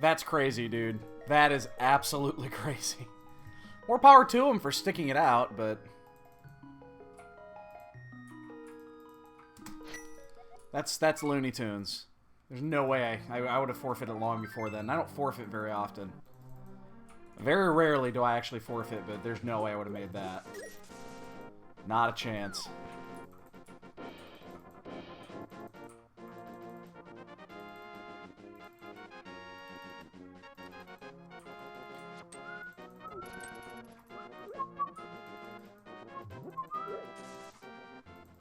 That's crazy, dude. That is absolutely crazy. More power to him for sticking it out, but... That's Looney Tunes. There's no way I would have forfeited long before then. I don't forfeit very often. Very rarely do I actually forfeit, but there's no way I would have made that. Not a chance.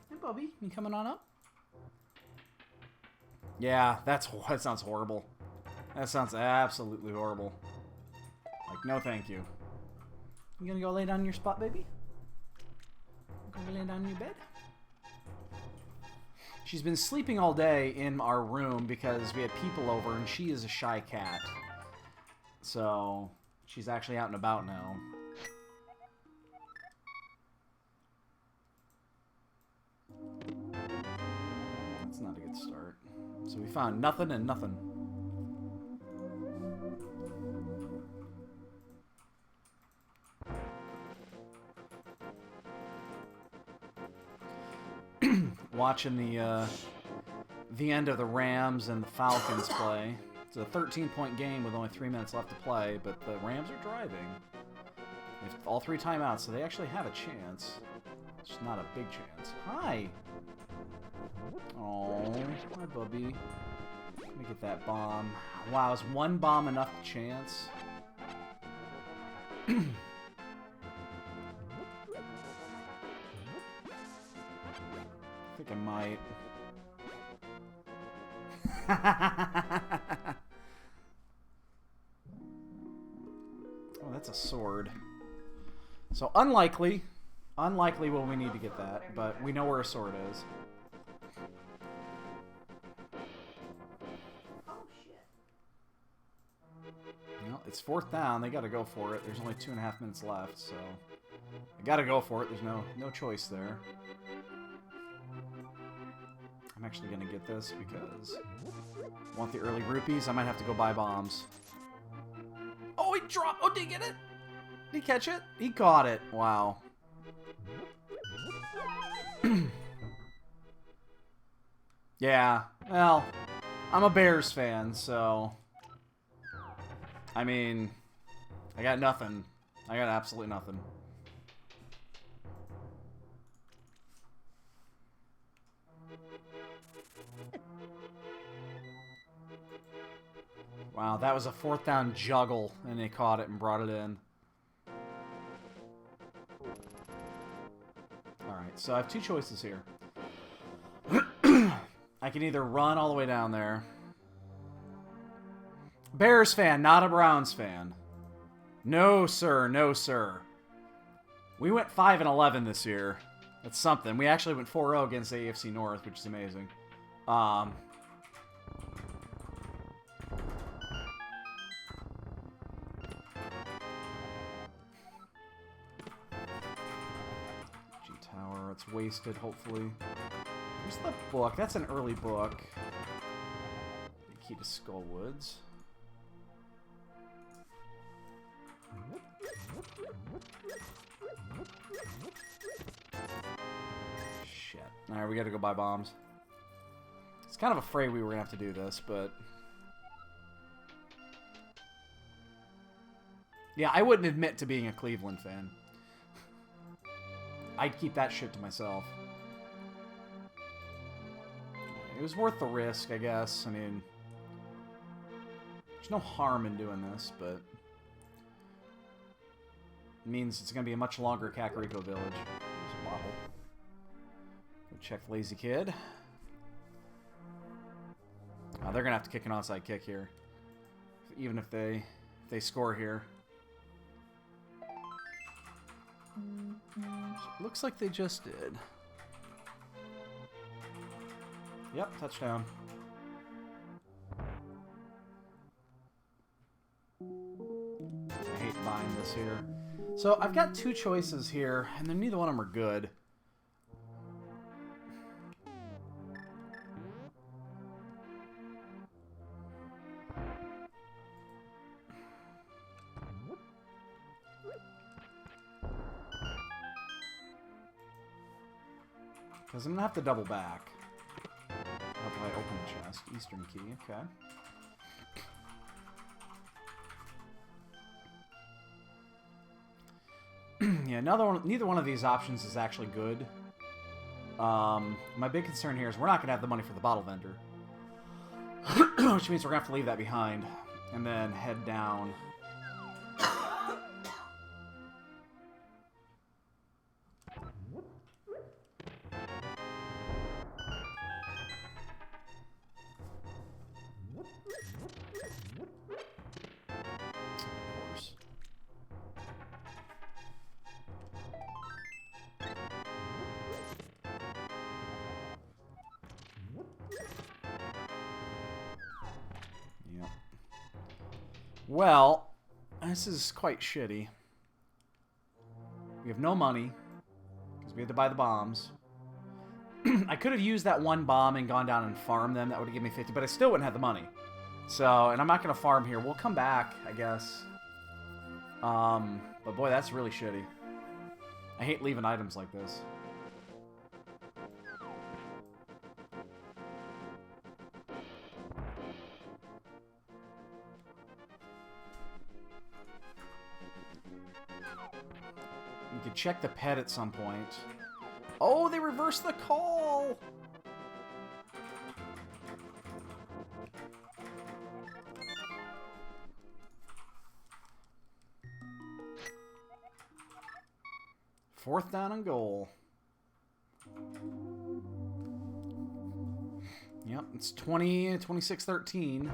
Hey, Bubby, you coming on up? Yeah, that sounds horrible. That sounds absolutely horrible. Like, no thank you. You gonna go lay down in your spot, baby? Gonna lay down in your bed? She's been sleeping all day in our room because we had people over, and she is a shy cat. So, she's actually out and about now. That's not a good start. So we found nothing and nothing. Watching the end of the Rams and the Falcons play. It's a 13-point game with only 3 minutes left to play, but the Rams are driving. They have all 3 timeouts, so they actually have a chance. It's just not a big chance. Hi! Oh, hi, Bubby. Let me get that bomb. Wow, is 1 bomb enough chance? I think I might. Oh, that's a sword. So unlikely will we need to get that, but we know where a sword is. Well, it's 4th down. They got to go for it. There's only 2.5 minutes left, so they got to go for it. There's no choice there. I'm actually going to get this because I want the early rupees. I might have to go buy bombs. Oh, he dropped. Oh, did he get it? Did he catch it? He caught it. Wow. Yeah. Well, I'm a Bears fan, so... I mean, I got nothing. I got absolutely nothing. Wow, that was a 4th down juggle, and they caught it and brought it in. Alright, so I have 2 choices here. I can either run all the way down there. Bears fan, not a Browns fan. No, sir. No, sir. We went 5-11 this year. That's something. We actually went 4-0 against the AFC North, which is amazing. G-Tower. It's wasted, hopefully. Where's the book? That's an early book. The key to Skullwoods. Shit. Alright, we gotta go buy bombs. I was kind of afraid we were gonna have to do this, but... Yeah, I wouldn't admit to being a Cleveland fan. I'd keep that shit to myself. It was worth the risk, I guess. I mean... There's no harm in doing this, but... It means it's going to be a much longer Kakariko village. There's a bottle. Go check Lazy Kid. Oh, they're going to have to kick an onside kick here. Even if they score here. Looks like they just did. Yep, touchdown. I hate buying this here. So I've got 2 choices here, and then neither one of them are good. Because I'm going to have to double back. How do I open the chest? Eastern key, okay. Yeah, neither one of these options is actually good. My big concern here is we're not going to have the money for the bottle vendor. Which means we're going to have to leave that behind. And then head down. Well, this is quite shitty. We have no money, because we had to buy the bombs. I could have used that one bomb and gone down and farmed them. That would have given me 50, but I still wouldn't have the money. So, and I'm not going to farm here. We'll come back, I guess. But boy, that's really shitty. I hate leaving items like this. We could check the pet at some point. Oh, they reversed the call! Fourth down and goal. Yep, it's 26-13.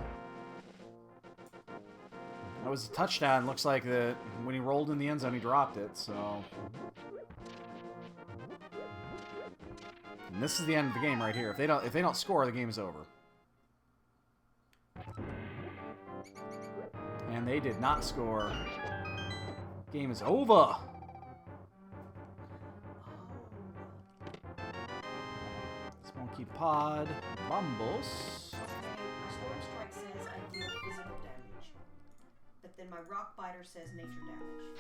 That was a touchdown. Looks like that when he rolled in the end zone, he dropped it, so... And this is the end of the game right here. If they don't score, the game is over. And they did not score. Game is over. Smoky Pod. Bombos. Okay, my Storm Strike says I deal physical damage. But then my Rock Biter says nature damage.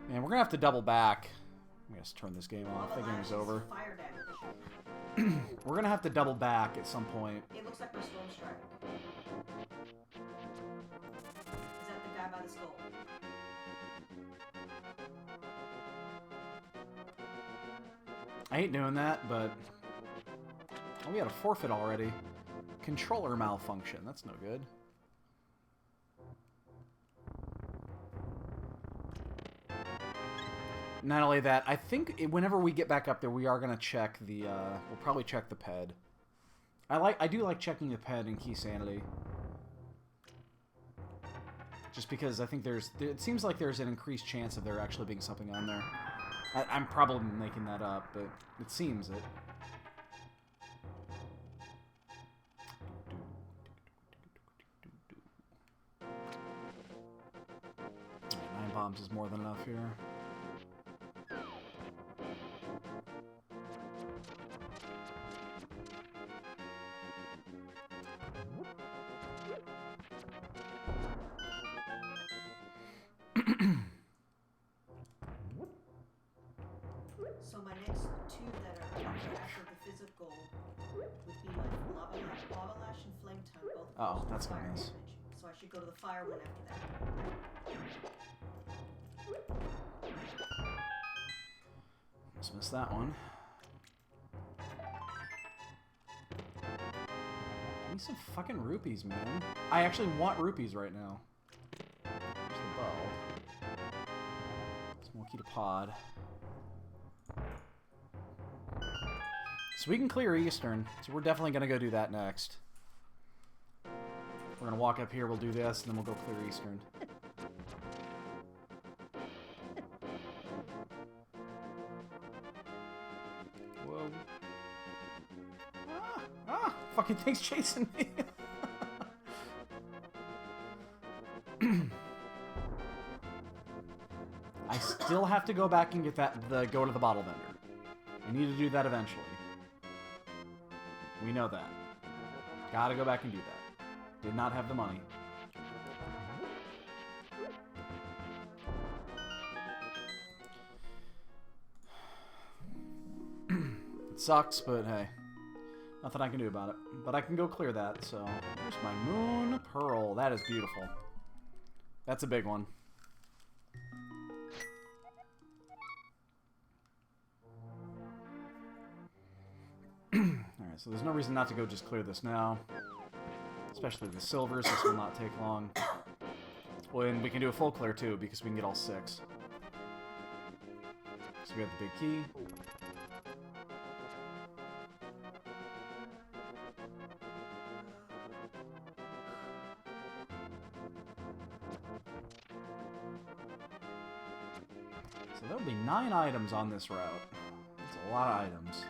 Man, we're going to have to double back. I'm going to turn this game off. The game is over. Fire damage. We're going to have to double back at some point. It looks like my Storm Strike. Is that the guy by the skull? I hate doing that, but... Oh, we had a forfeit already. Controller malfunction. That's no good. Not only that, I think whenever we get back up there, we are going to check the... we'll probably check the ped. I do like checking the ped in Keysanity. Just because I think it seems like there's an increased chance of there actually being something on there. I'm probably making that up, but it seems it. Right, 9 bombs is more than enough here. So my next two that are after the physical would be my Lava Lash and Flame Tongue, both Oh, that's gonna fire miss. damage. So I should go to the fire one after that. Just missed that one. Give me some fucking rupees, man. I actually want rupees right now. There's the bow. Smoky to pod. So we can clear Eastern. So we're definitely going to go do that next. We're going to walk up here, we'll do this, and then we'll go clear Eastern. Whoa. Ah! Fucking thing's chasing me! I still have to go back and get go to the bottle vendor. I need to do that eventually. We know that. Gotta go back and do that. Did not have the money. sucks, but hey. Nothing I can do about it. But I can go clear that, so... Here's my Moon Pearl. That is beautiful. That's a big one. Alright, so there's no reason not to go just clear this now. Especially the silvers, this will not take long. Well, and we can do a full clear too, because we can get all 6. So we have the big key. So there'll be 9 items on this route. That's a lot of items.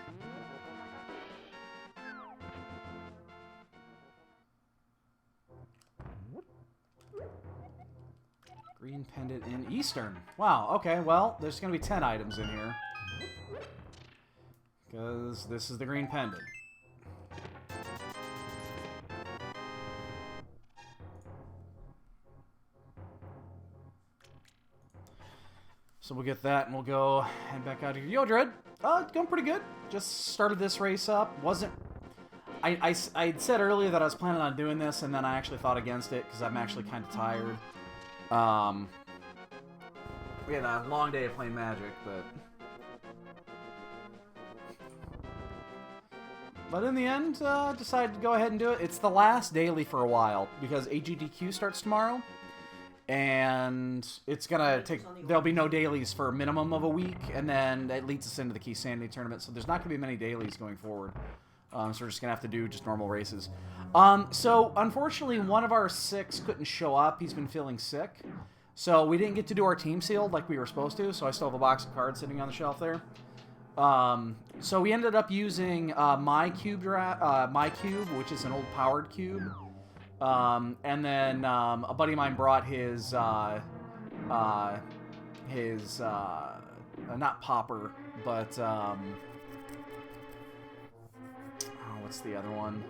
Green pendant in Eastern. Wow, okay, well, there's going to be 10 items in here. Because this is the green pendant. So we'll get that, and we'll go head back out here. Yo, Dread! It's going pretty good. Just started this race up. Wasn't... I said earlier that I was planning on doing this, and then I actually thought against it, because I'm actually kind of tired. We had a long day of playing Magic, but in the end, decided to go ahead and do it. It's the last daily for a while, because AGDQ starts tomorrow. And it's gonna take... There'll be no dailies for a minimum of a week, and then it leads us into the Keysanity tournament, so there's not gonna be many dailies going forward. So we're just gonna have to do just normal races. So, unfortunately, one of our 6 couldn't show up. He's been feeling sick. So we didn't get to do our team sealed like we were supposed to, so I still have a box of cards sitting on the shelf there. So we ended up using my cube, which is an old powered cube. And then a buddy of mine brought his not popper, but what's the other one?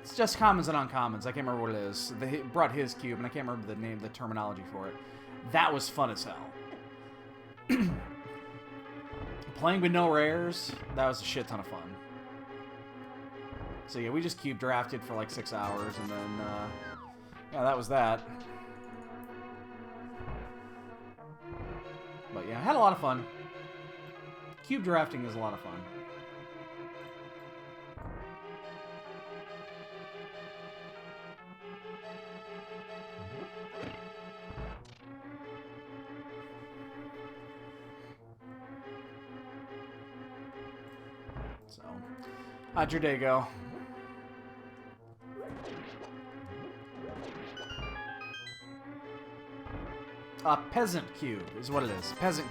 It's just commons and uncommons. I can't remember what it is. They brought his cube, and I can't remember the terminology for it. That was fun as hell. Playing with no rares, that was a shit ton of fun. So yeah, we just cube drafted for like 6 hours, and then, yeah, that was that. But yeah, I had a lot of fun. Cube drafting is a lot of fun. So, how'd your day go? Peasant cube is what it is. Peasant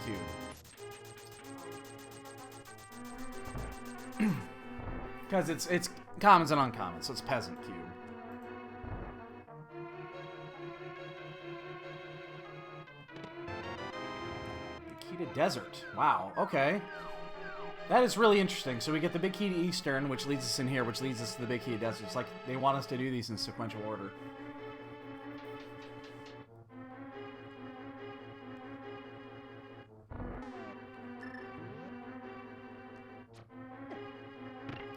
cube. Because it's commons and uncommons, so it's peasant cube. The key to desert. Wow, okay. That is really interesting. So we get the big key to Eastern, which leads us in here, which leads us to the big key to desert. It's like they want us to do these in sequential order.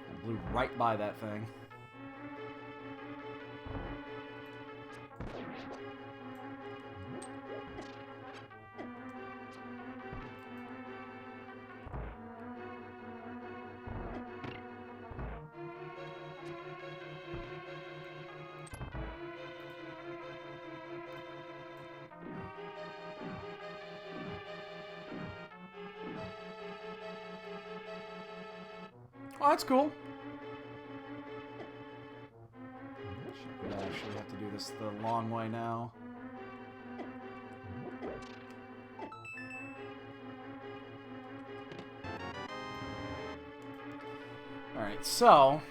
I blew right by that thing. Oh, that's cool. Should we actually have to do this the long way now? Alright, so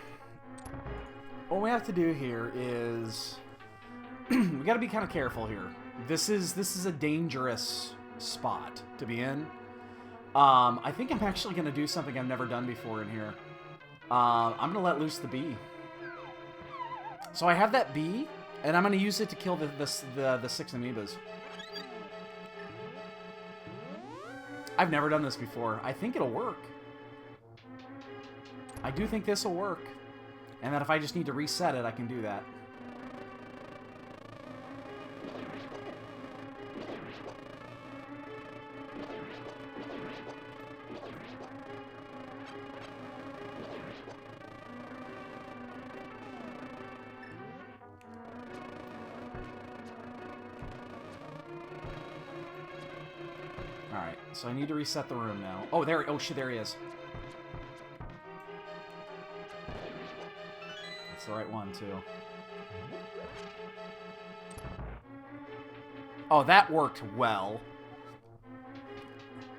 what we have to do here is we gotta be kind of careful here. This is a dangerous spot to be in. I think I'm actually gonna do something I've never done before in here. I'm gonna let loose the bee. So I have that bee, and I'm gonna use it to kill the 6 amoebas. I've never done this before. I think it'll work. I do think this will work. And that if I just need to reset it, I can do that. Alright, so I need to reset the room now. Oh, there. Oh, shit, there he is. That's the right one, too. Oh, that worked well.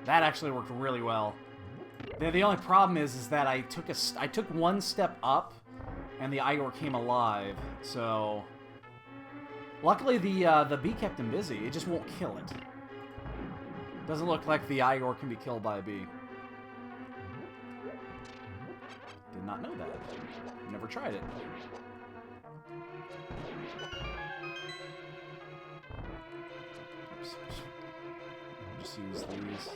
That actually worked really well. The only problem is that I took one step up, and the Igor came alive. So, luckily the bee kept him busy. It just won't kill it. Doesn't look like the Igor can be killed by a bee. Did not know that. Never tried it. Oops. Just use these.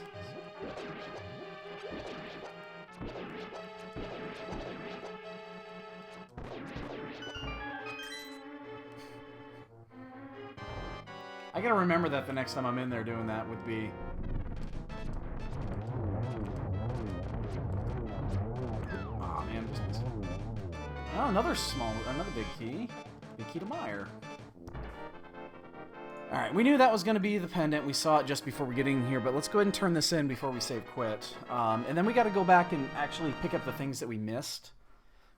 I gotta remember that the next time I'm in there doing that would be... Aw, man. Oh, another big key. Big key to Meyer. Alright, we knew that was going to be the pendant. We saw it just before we get in here, but let's go ahead and turn this in before we save quit. And then we got to go back and actually pick up the things that we missed.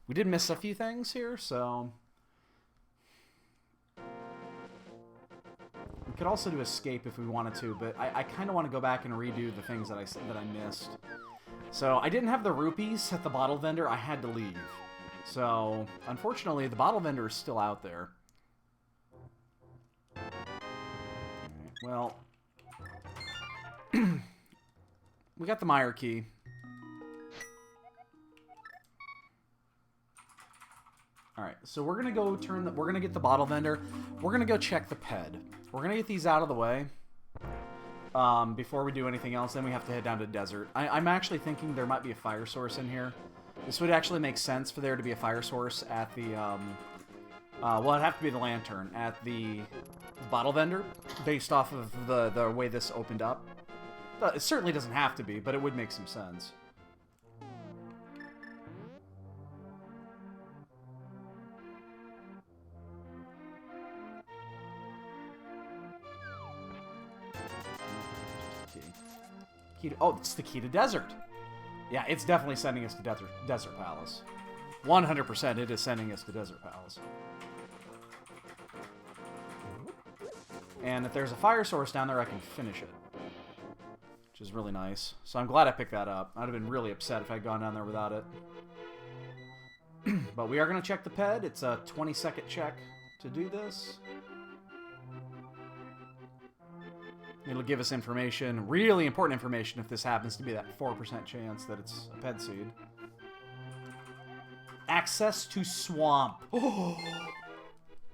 We did miss a few things here, so... We could also do escape if we wanted to, but I kind of want to go back and redo the things that I missed. So, I didn't have the rupees at the bottle vendor. I had to leave. So, unfortunately, the bottle vendor is still out there. Well, we got the Meyer key. Alright, so we're gonna go we're gonna get the bottle vendor. We're gonna go check the ped. We're gonna get these out of the way before we do anything else. Then we have to head down to desert. I'm actually thinking there might be a fire source in here. This would actually make sense for there to be a fire source at the well, it'd have to be the lantern at the bottle vendor, based off of the way this opened up. It certainly doesn't have to be, but it would make some sense. Oh, it's the key to desert. Yeah, it's definitely sending us to Desert Palace. 100% it is sending us to Desert Palace. And if there's a fire source down there, I can finish it. Which is really nice. So I'm glad I picked that up. I'd have been really upset if I'd gone down there without it. But we are going to check the ped. It's a 20-second check to do this. It'll give us information, really important information, if this happens to be that 4% chance that it's a ped seed. Access to swamp. Oh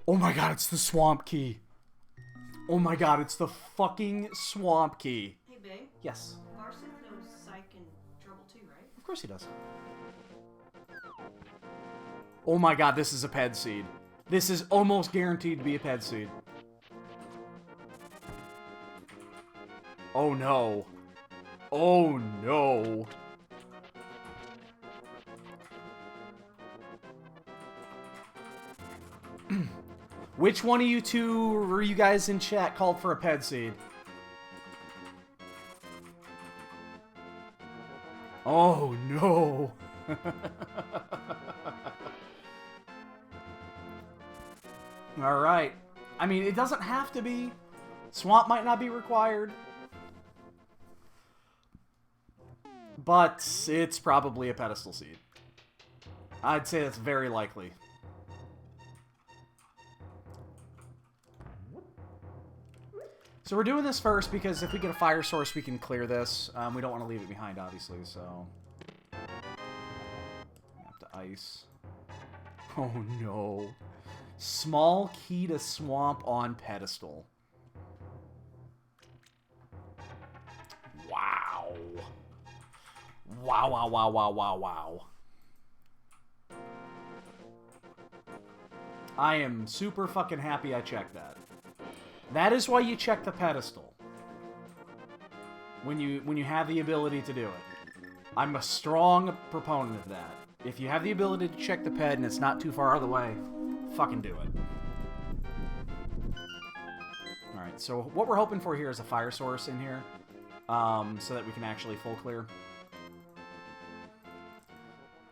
my god, it's the swamp key. Oh my god, it's the fucking swamp key. Hey, babe. Yes. Varsith knows Psych in trouble too, right? Of course he does. Oh my god, this is a ped seed. This is almost guaranteed to be a ped seed. Oh no. Oh no. Which one of you two were you guys in chat called for a ped seed? Oh no. Alright. I mean, it doesn't have to be. Swamp might not be required. But it's probably a pedestal seed. I'd say that's very likely. So we're doing this first because if we get a fire source, we can clear this. We don't want to leave it behind, obviously, so... Have to ice. Oh no. Small key to swamp on pedestal. Wow. Wow, wow, wow, wow, wow, wow. I am super fucking happy I checked that. That is why you check the pedestal. When you have the ability to do it. I'm a strong proponent of that. If you have the ability to check the ped and it's not too far out of the way, fucking do it. Alright, so what we're hoping for here is a fire source in here. So that we can actually full clear.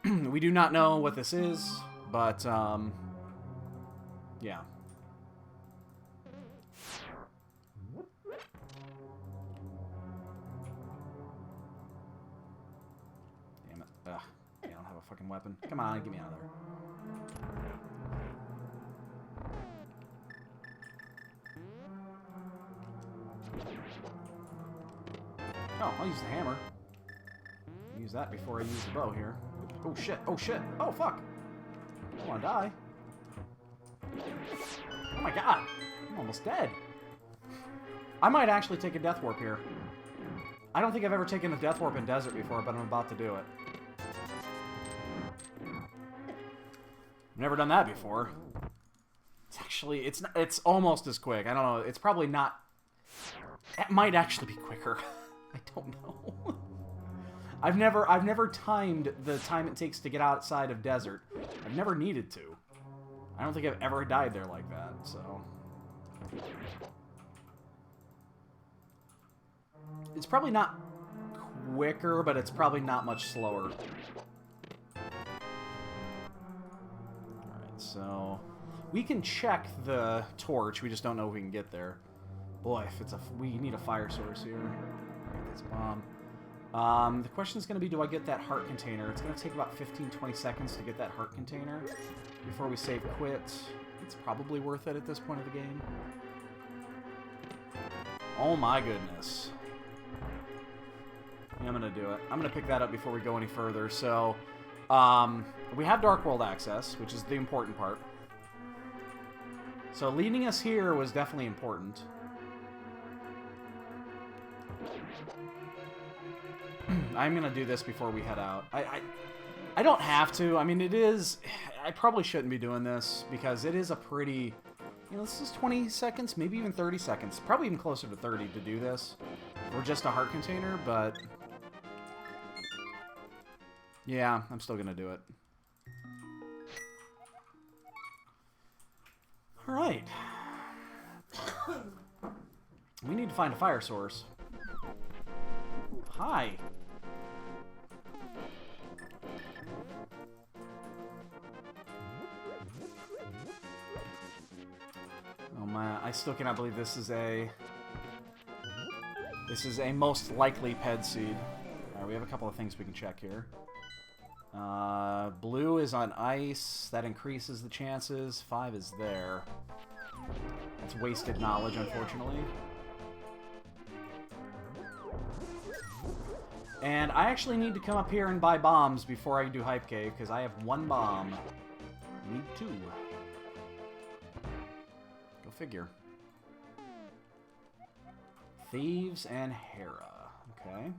We do not know what this is, but, yeah. Damn it. Ugh. I don't have a fucking weapon. Come on, get me out of there. Oh, I'll use the hammer. Use that before I use the bow here. Oh shit, oh shit, oh fuck! I don't wanna die. Oh my god! I'm almost dead. I might actually take a death warp here. I don't think I've ever taken a death warp in desert before, but I'm about to do it. Never done that before. It's actually, it's almost as quick. I don't know, it's probably not... It might actually be quicker. I don't know. I've never timed the time it takes to get outside of desert. I've never needed to. I don't think I've ever died there like that, so... It's probably not quicker, but it's probably not much slower. Alright, so... We can check the torch, we just don't know if we can get there. Boy, if it's a... We need a fire source here. Alright, that's a bomb. The question is going to be, do I get that heart container? It's going to take about 15-20 seconds to get that heart container before we save quit. It's probably worth it at this point of the game. Oh my goodness. Yeah, I'm going to do it. I'm going to pick that up before we go any further. So, we have Dark World access, which is the important part. So leading us here was definitely important. I'm gonna do this before we head out. I don't have to. I mean, it is... I probably shouldn't be doing this, because it is a pretty... You know, this is 20 seconds, maybe even 30 seconds. Probably even closer to 30 to do this. Or just a heart container, but... Yeah, I'm still gonna do it. Alright. We need to find a fire source. Hi. Oh man, I still cannot believe this is a most likely ped seed. Alright, we have a couple of things we can check here. Blue is on ice. That increases the chances. 5 is there. That's wasted knowledge, unfortunately. And I actually need to come up here and buy bombs before I do Hype Cave, because I have 1 bomb. Need 2. Go figure. Thieves and Hera. Okay.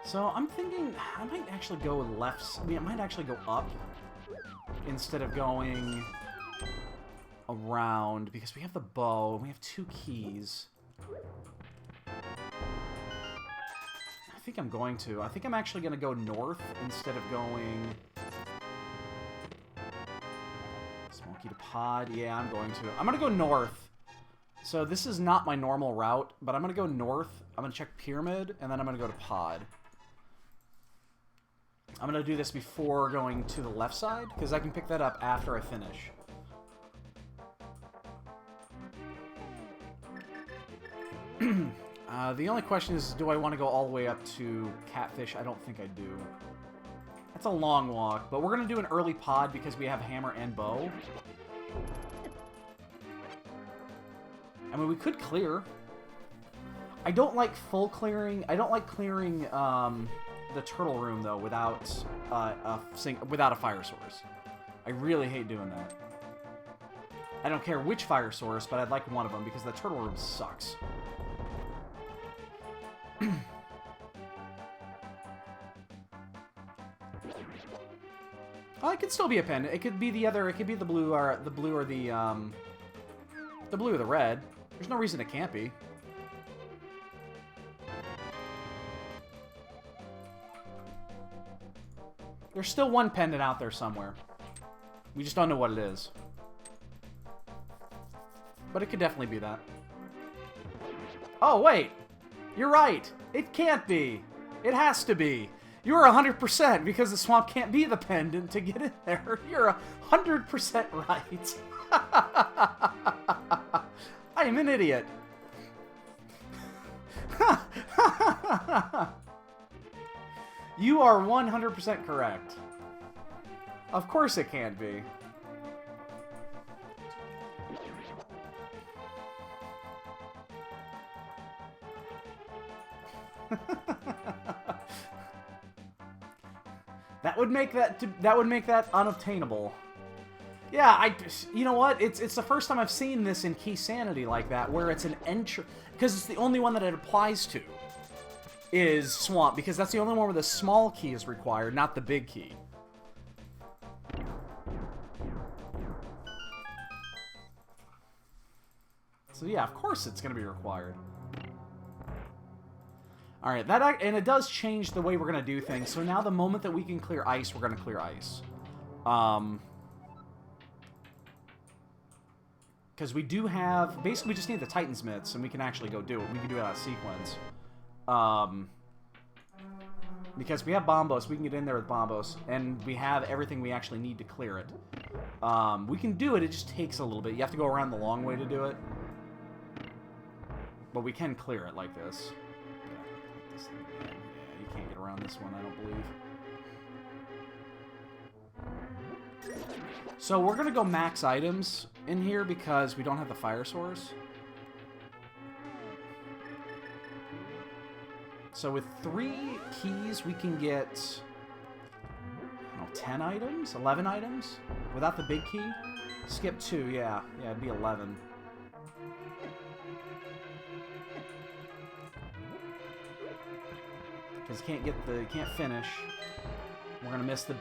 So I'm thinking I might actually go left. I mean, I might actually go up instead of going around, because we have the bow and we have 2 keys. I think I'm going to. I think I'm actually going to go north instead of going Smoky to Pod. Yeah, I'm going to. I'm going to go north. So this is not my normal route, but I'm going to go north. I'm going to check Pyramid, and then I'm going to go to Pod. I'm going to do this before going to the left side, because I can pick that up after I finish. The only question is, do I want to go all the way up to Catfish? I don't think I do. That's a long walk, but we're going to do an early pod because we have hammer and bow. I mean, we could clear. I don't like full clearing. I don't like clearing the turtle room, though, without a fire source. I really hate doing that. I don't care which fire source, but I'd like one of them because the turtle room sucks. Oh, it could still be a pendant. It could be the other. It could be the blue or the blue or the blue or the red. There's no reason it can't be. There's still one pendant out there somewhere. We just don't know what it is. But it could definitely be that. Oh, wait. You're right. It can't be. It has to be. You're 100% because the swamp can't be the pendant to get in there. You're 100% right. I am an idiot. You are 100% correct. Of course it can't be. That would make that unobtainable. Yeah, you know what? It's the first time I've seen this in Keysanity like that, where it's an entry, because it's the only one that it applies to is swamp, because that's the only one where the small key is required, not the big key. So yeah, of course it's going to be required. Alright, and it does change the way we're going to do things. So now the moment that we can clear ice, we're going to clear ice. Because we do have... Basically, we just need the Titan's Mitts, and we can actually go do it. We can do it out of sequence. Because we have Bombos, we can get in there with Bombos, and we have everything we actually need to clear it. We can do it, it just takes a little bit. You have to go around the long way to do it. But we can clear it like this. Yeah, you can't get around this one, I don't believe. So we're going to go max items in here because we don't have the fire source. So with 3 keys, we can get, I don't know, 10 items? 11 items? Without the big key? Skip 2, yeah. Yeah, it'd be 11. Because you can't finish. We're going to miss the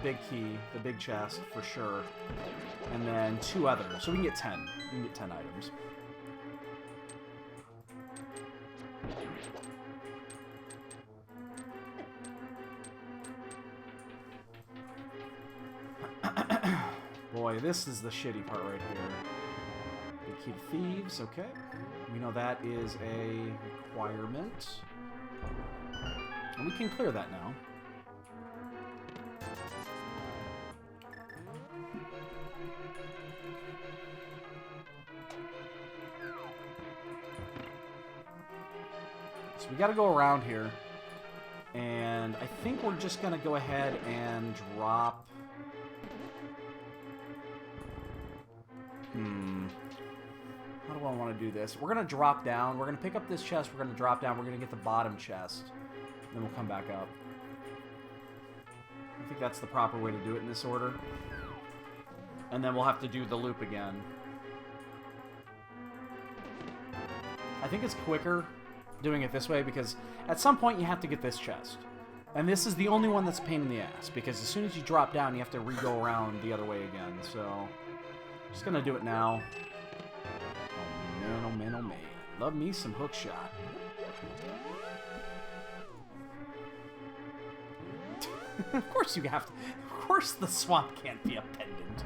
big key, the big chest, for sure. And then 2 others. So we can get 10. We can get 10 items. Boy, this is the shitty part right here. Big key to thieves, okay. We know that is a requirement. And we can clear that now. So we got to go around here. And I think we're just going to go ahead and drop... How do I want to do this? We're going to drop down. We're going to pick up this chest. We're going to drop down. We're going to get the bottom chest. Then we'll come back up. I think that's the proper way to do it in this order. And then we'll have to do the loop again. I think it's quicker doing it this way because at some point you have to get this chest. And this is the only one that's a pain in the ass because as soon as you drop down you have to re-go around the other way again. So, I'm just going to do it now. Oh man, oh man, oh man. Love me some hookshot. Of course you have to. Of course the swamp can't be a pendant.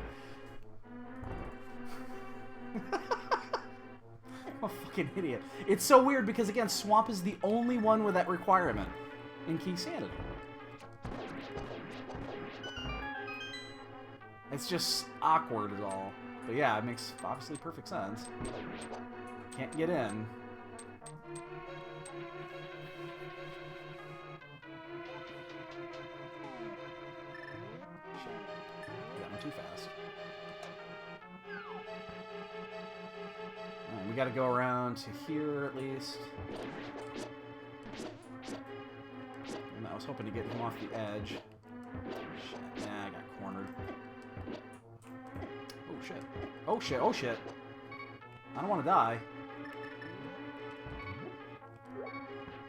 I'm a fucking idiot. It's so weird because, again, swamp is the only one with that requirement in Keysanity. It's just awkward is all. But yeah, it makes obviously perfect sense. Can't get in. Too fast. Right, we got to go around to here at least. And I was hoping to get him off the edge. Shit. Nah, I got cornered. Oh shit. Oh shit, oh shit. I don't want to die.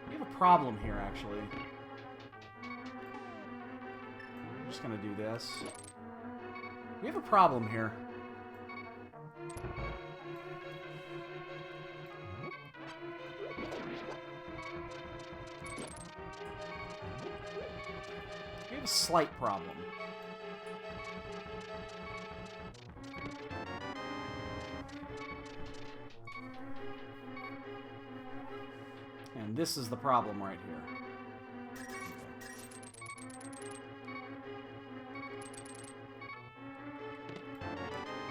We have a problem here, actually. I'm just gonna do this. We have a problem here. We have a slight problem. And this is the problem right here.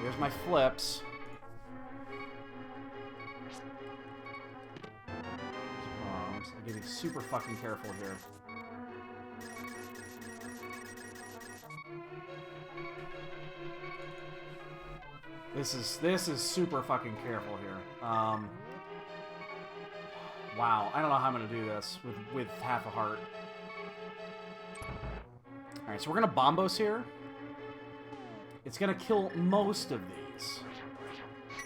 Here's my flips. I'm getting super fucking careful here. This is super fucking careful here. Wow, I don't know how I'm gonna do this with half a heart. Alright, so we're gonna bombos here. It's gonna kill most of these.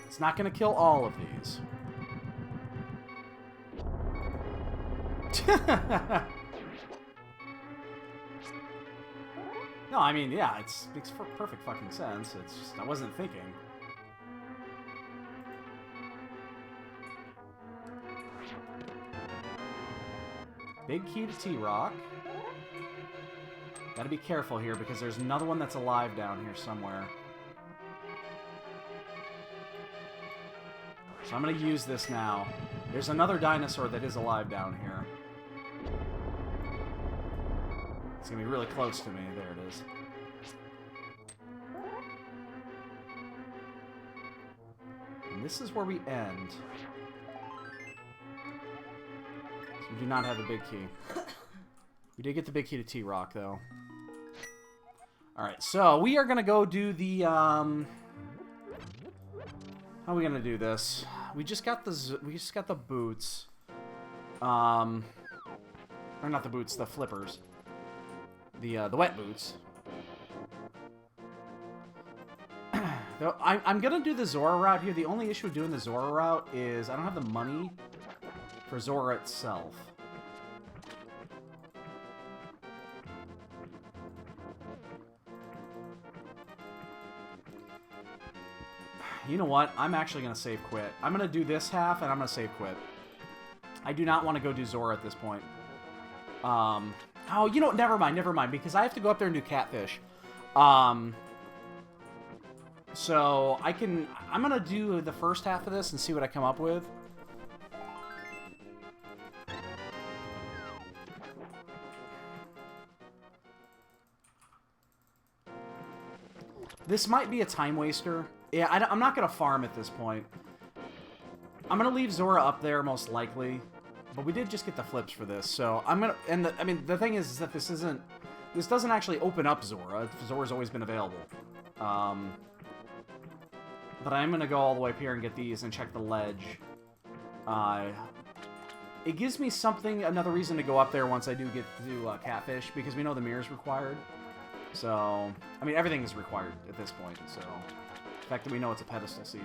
It's not gonna kill all of these. No, I mean, yeah, it makes perfect fucking sense. It's just, I wasn't thinking. Big key to T-Rock. Gotta be careful here because there's another one that's alive down here somewhere. So I'm gonna use this now. There's another dinosaur that is alive down here. It's gonna be really close to me. There it is. And this is where we end. So we do not have the big key. We did get the big key to T-Rock, though. Alright, so we are gonna go do the, How are we gonna do this? We just got the boots. Or not the boots, the flippers. The wet boots. Though I'm gonna do the Zora route here. The only issue with doing the Zora route is I don't have the money for Zora itself. You know what? I'm actually gonna save quit. I'm gonna do this half and I'm gonna save quit. I do not want to go do Zora at this point. Oh, you know, never mind, because I have to go up there and do catfish. So I'm gonna do the first half of this and see what I come up with. This might be a time waster. Yeah, I'm not gonna farm at this point. I'm gonna leave Zora up there most likely. But we did just get the flips for this, so I'm gonna... And, I mean, the thing is that this doesn't actually open up Zora. Zora's always been available. But I'm gonna go all the way up here and get these and check the ledge. It gives me another reason to go up there once I do get to do catfish, because we know the mirror's required. So, I mean, everything is required at this point, so... The fact that we know it's a pedestal seed.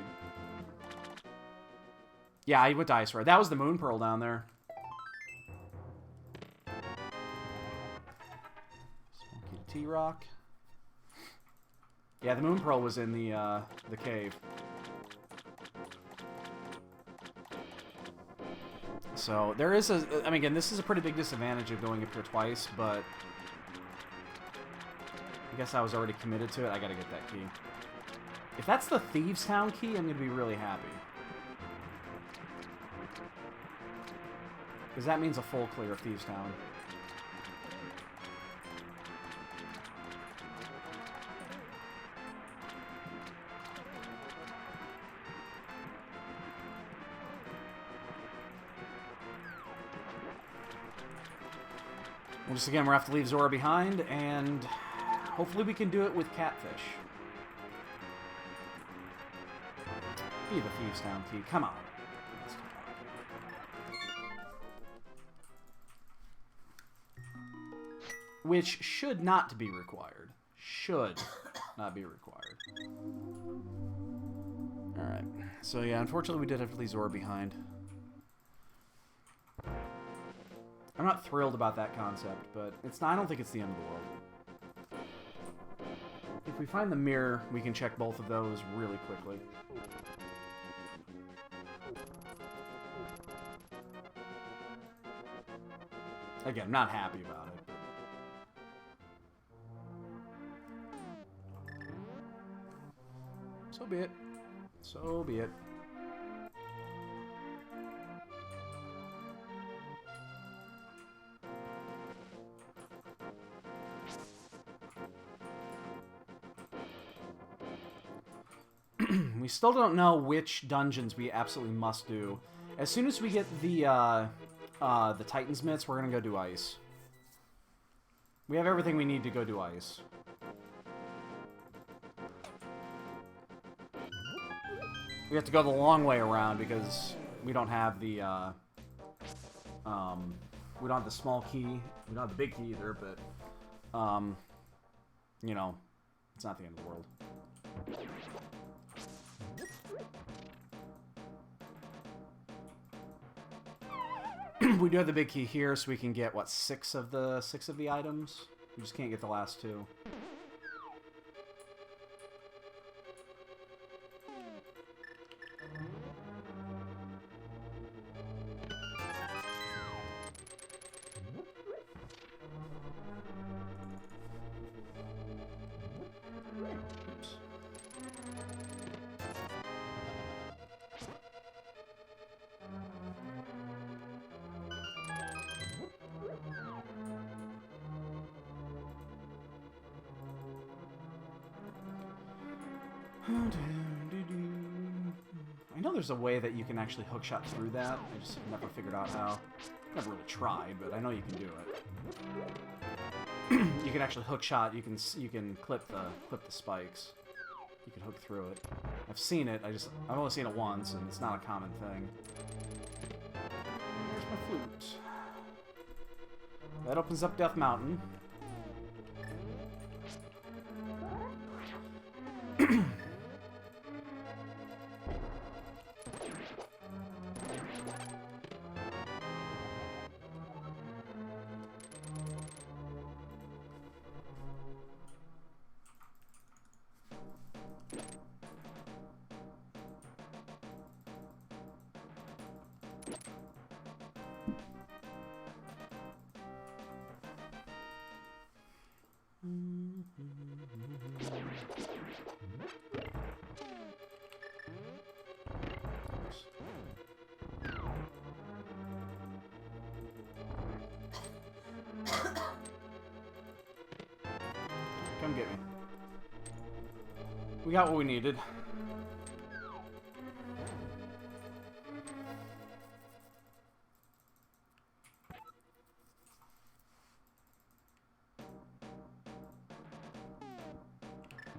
Yeah, I went to Ice Ride. That was the Moon Pearl down there. Smoky T-Rock. Yeah, the Moon Pearl was in the cave. So, there is I mean, again, this is a pretty big disadvantage of going up here twice, but... I guess I was already committed to it. I gotta get that key. If that's the Thieves Town key, I'm gonna be really happy. Because that means a full clear of Thieves Town. Well, just again, we're gonna have to leave Zora behind, and hopefully we can do it with catfish. Be the Thieves Town key. Come on. Which should not be required. Should not be required. Alright. So yeah, unfortunately we did have to leave Zora behind. I'm not thrilled about that concept, but it's not, I don't think it's the end of the world. If we find the mirror, we can check both of those really quickly. Again, I'm not happy about it. So be it. So be it. We still don't know which dungeons we absolutely must do. As soon as we get the Titan's Mitts, we're gonna go do ice. We have everything we need to go do ice. We have to go the long way around because we don't have the, we don't have the small key. We don't have the big key either, but, you know, it's not the end of the world. We do have the big key here, so we can get, what, six of the items? We just can't get the last two. I know there's a way that you can actually hookshot through that. I just never figured out how. Never really tried, but I know you can do it. You can actually hookshot. You can clip the spikes. You can hook through it. I've seen it. I've only seen it once, and it's not a common thing. Here's my flute. That opens up Death Mountain. Come get me. We got what we needed.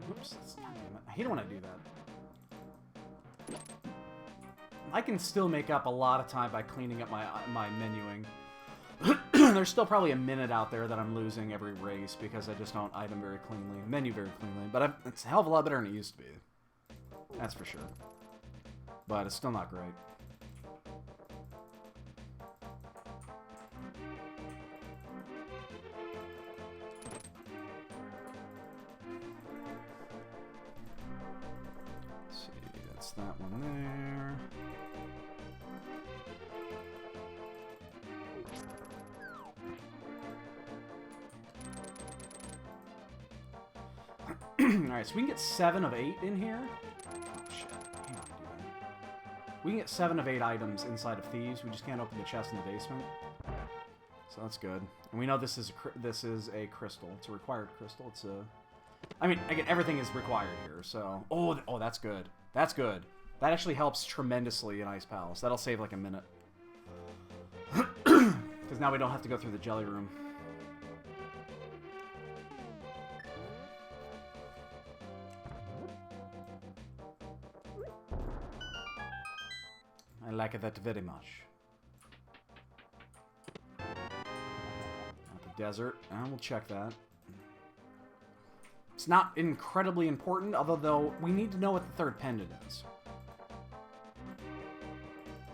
Oops, God damn it. I hate it when I do that. I can still make up a lot of time by cleaning up my menuing. There's still probably a minute out there that I'm losing every race because I just don't item very cleanly, menu very cleanly. But it's a hell of a lot better than it used to be. That's for sure. But it's still not great. Let's see, that's that one there. Alright, so we can get 7 of 8 in here. Oh, shit. I hate when I do that. We can get 7 of 8 items inside of Thieves. We just can't open the chest in the basement. So that's good. And we know this is a crystal. It's a required crystal. It's a... I mean, again, everything is required here, so... Oh, that's good. That's good. That actually helps tremendously in Ice Palace. That'll save like a minute. Because now we don't have to go through the jelly room. I like that very much. At the desert, and we'll check that. It's not incredibly important, although we need to know what the third pendant is.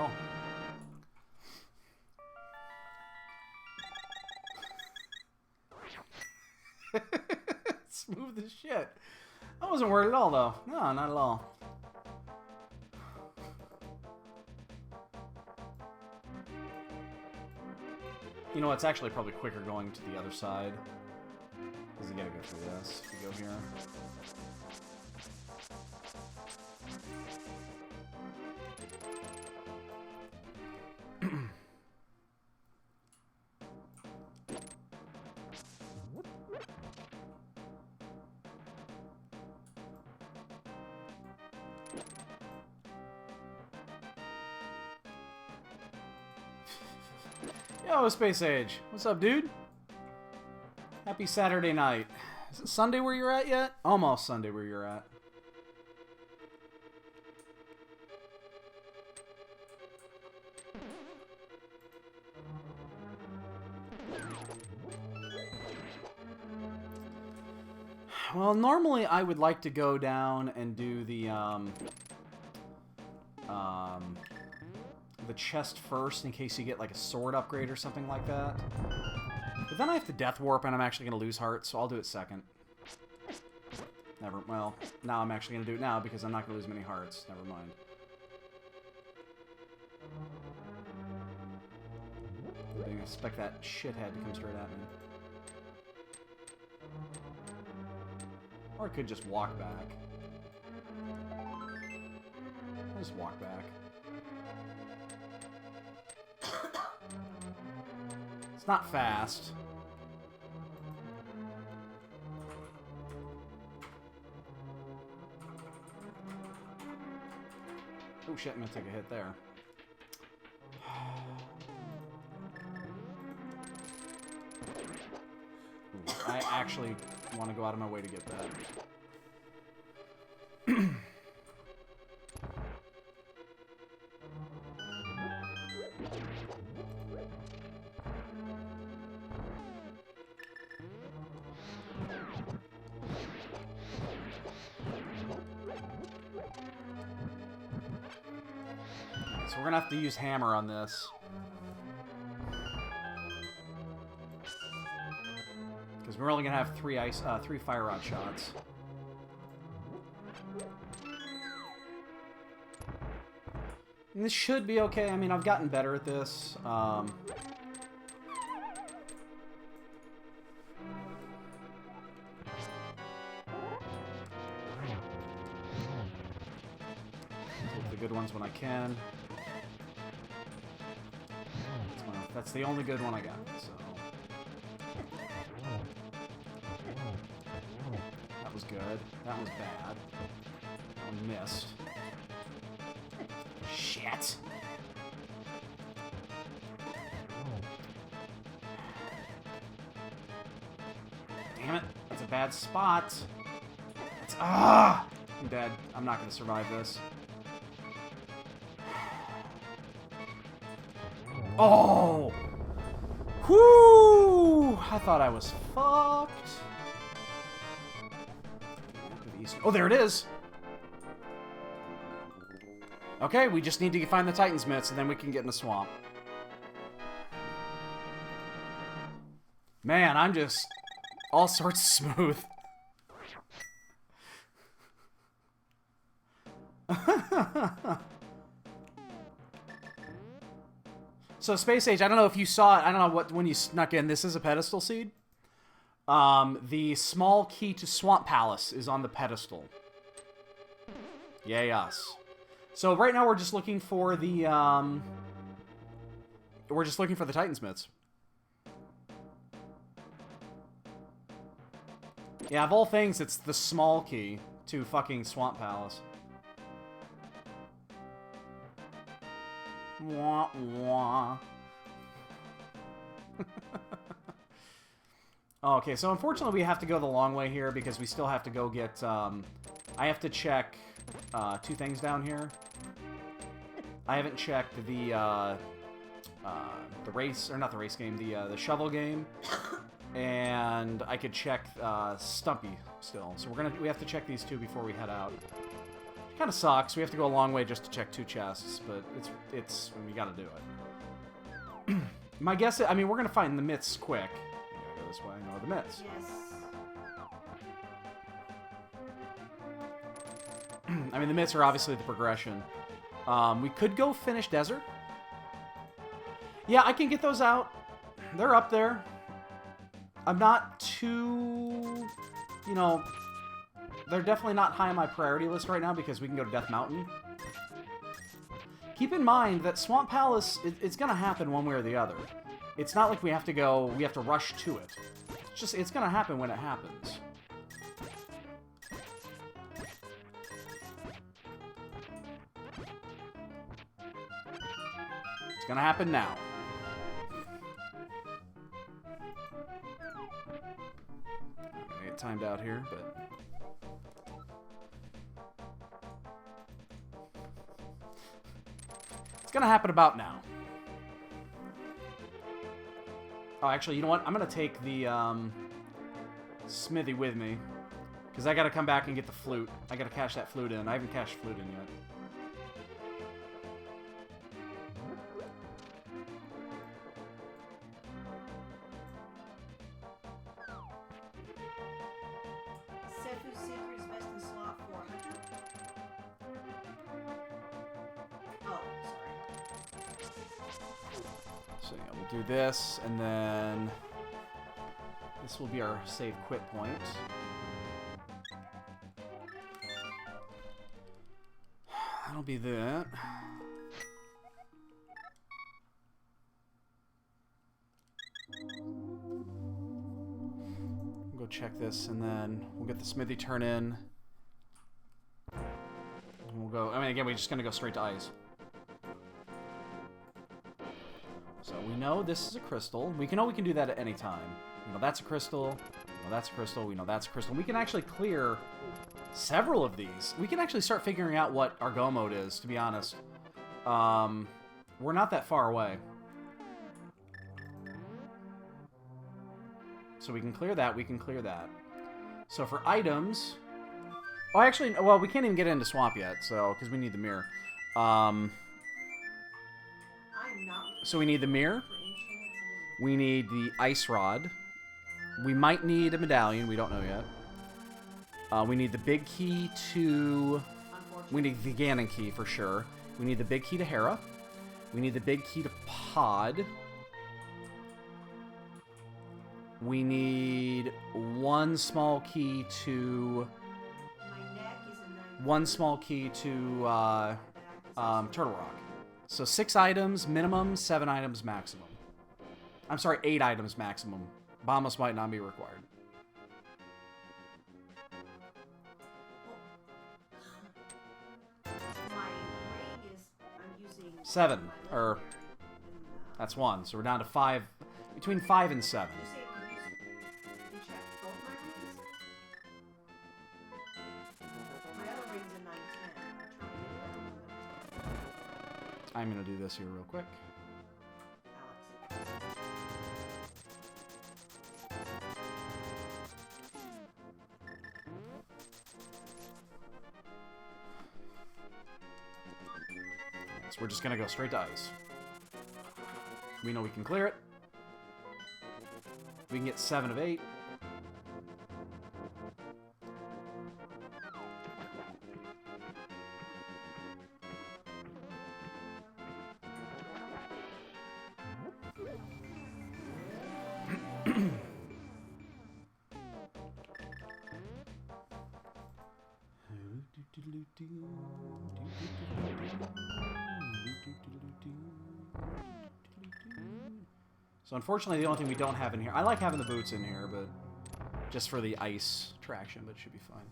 all. Smooth as shit. I wasn't worried at all, though. No, not at all. You know, it's actually probably quicker going to the other side. Because you gotta go through this if you go here. Yo, Space Age. What's up, dude? Happy Saturday night. Is it Sunday where you're at yet? Almost Sunday where you're at. Well, normally I would like to go down and do the chest first in case you get like a sword upgrade or something like that. But then I have to death warp and I'm actually going to lose hearts, so I'll do it second. Well, now I'm actually going to do it now because I'm not going to lose many hearts. Never mind. I didn't expect that shithead to come straight at me. Or I could just walk back. I'll just walk back. It's not fast. Oh shit, I'm gonna take a hit there. Ooh, I actually want to go out of my way to get that. So we're gonna have to use hammer on this. Because we're only gonna have three fire rod shots. And this should be okay. I mean, I've gotten better at this. Take the good ones when I can. That's the only good one I got, so... That was good. That was bad. That one missed. Shit! Damn it! That's a bad spot! That's... Ah! I'm dead. I'm not gonna survive this. Oh! Whoo! I thought I was fucked. Oh, there it is! Okay, we just need to find the Titan's Mitts, and then we can get in the swamp. Man, I'm just all sorts smooth. So, Space Age, I don't know if you saw it. I don't know when you snuck in. This is a pedestal seed. The small key to Swamp Palace is on the pedestal. Yay us. So right now we're just looking for the Titan's Mitts. Yeah, of all things, it's the small key to fucking Swamp Palace. Wah, wah. Okay, so unfortunately we have to go the long way here because we still have to go get, I have to check two things down here. I haven't checked the race, or not the race game, the shovel game. And I could check Stumpy still. So we have to check these two before we head out. Kind of sucks. We have to go a long way just to check 2 chests, but it's we gotta do it. My guess, I mean, we're gonna find the myths quick. We gotta go this way. I know the myths. Yes. I mean, the myths are obviously the progression. We could go finish desert. Yeah, I can get those out. They're up there. I'm not too, you know, they're definitely not high on my priority list right now because we can go to Death Mountain. Keep in mind that Swamp Palace, it's going to happen one way or the other. It's not like we have to rush to it. It's going to happen when it happens. It's going to happen now. I'm going to get timed out here, but... It's gonna happen about now. Oh, actually, you know what? I'm gonna take the smithy with me. Because I gotta come back and get the flute. I gotta cash that flute in. I haven't cashed flute in yet. Sefu's secret is best in slot 400. Oh, sorry. So yeah, we'll do this, and then this will be our save quit point. That'll be that. We'll go check this, and then we'll get the smithy turn in. And we'll go. I mean, again, we're just gonna go straight to ice. So we know this is a crystal. We know we can do that at any time. You know that's a crystal. We know that's a crystal. We know that's a crystal. We can actually clear several of these. We can actually start figuring out what our go mode is, to be honest. We're not that far away. So we can clear that. We can clear that. So for items... Oh, actually, well, we can't even get into Swamp yet, so because we need the mirror. So we need the mirror. We need the ice rod. We might need a medallion. We don't know yet. We need the big key to... We need the Ganon key for sure. We need the big key to Hera. We need the big key to Pod. We need one small key to... One small key to Turtle Rock. So 6 items minimum, 7 items maximum. I'm sorry, 8 items maximum. Bombus might not be required. My ring is, I'm using 7, or that's 1. So we're down to 5, between 5 and 7. You say you check both my rings? My other ring's a 910. I'm gonna do this here real quick. Alex. So we're just gonna go straight to ice. We know we can clear it. We can get 7 of 8. So unfortunately, the only thing we don't have in here... I like having the boots in here, but just for the ice traction, but it should be fine.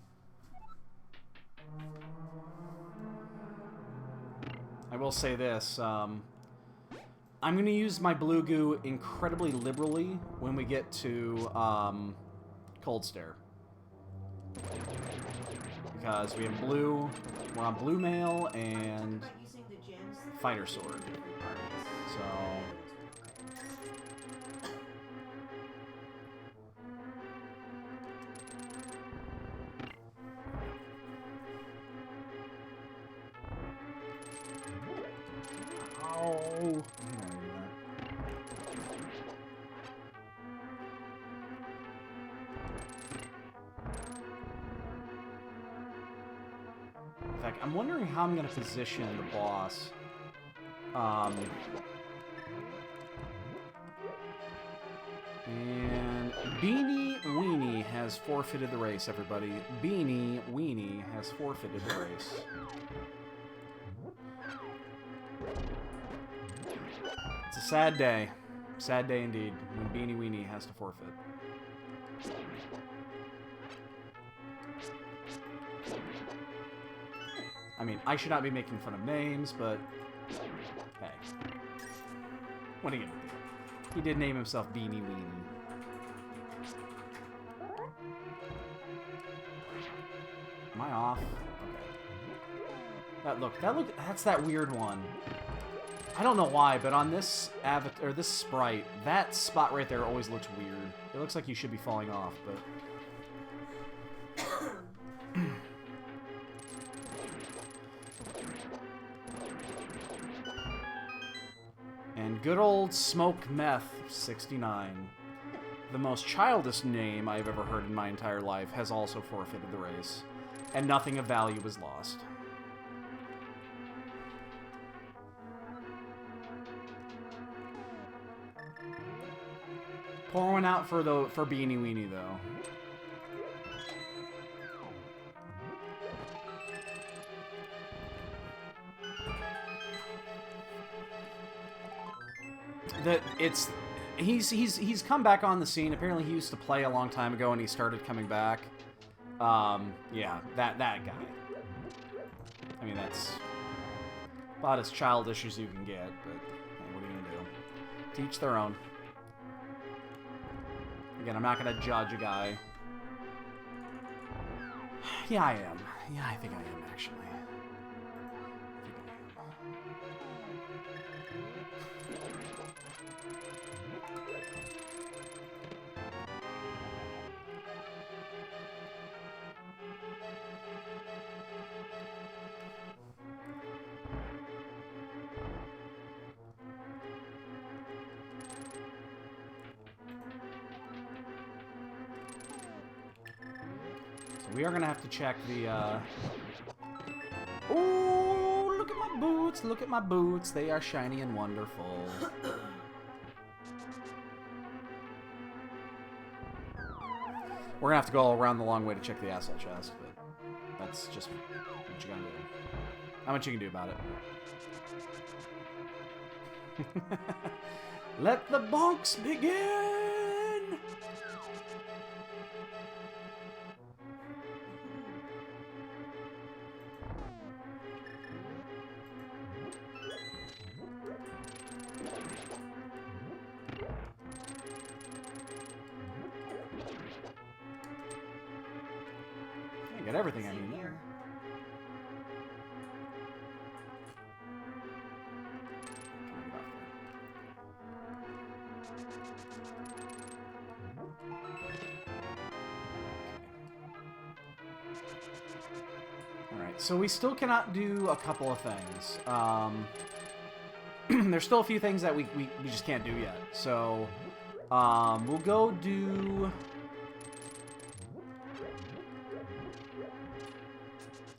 I will say this. I'm going to use my blue goo incredibly liberally when we get to Cold Stare. Because we have blue... We're on blue mail and fighter sword. So... Ow! In fact, I'm wondering how I'm going to position the boss. And Beanie Weenie has forfeited the race, everybody. Beanie Weenie has forfeited the race. It's a sad day. Sad day indeed, when Beanie Weenie has to forfeit. I mean, I should not be making fun of names, but hey. What are you gonna do? He did name himself Beanie Weenie. Am I off? Okay. That's that weird one. I don't know why, but on this avatar, or this sprite, that spot right there always looks weird. It looks like you should be falling off, but... And good old Smoke Meth 69, the most childish name I've ever heard in my entire life, has also forfeited the race, and nothing of value was lost. Pour one out for Beanie Weenie though. He's come back on the scene. Apparently he used to play a long time ago and he started coming back. Yeah, that guy. I mean, that's about as childish as you can get, but hey, what are you gonna do? To each their own. Again, I'm not gonna judge a guy. Yeah, I am. Yeah, I think I am, actually. We are going to have to check the, Oh, look at my boots! Look at my boots! They are shiny and wonderful. We're going to have to go all around the long way to check the asshole chest, but that's just what you got to do. Not much you can do about it. Let the bonks begin! Get everything I need there. Alright, so we still cannot do a couple of things. There's still a few things that we just can't do yet. So, we'll go do...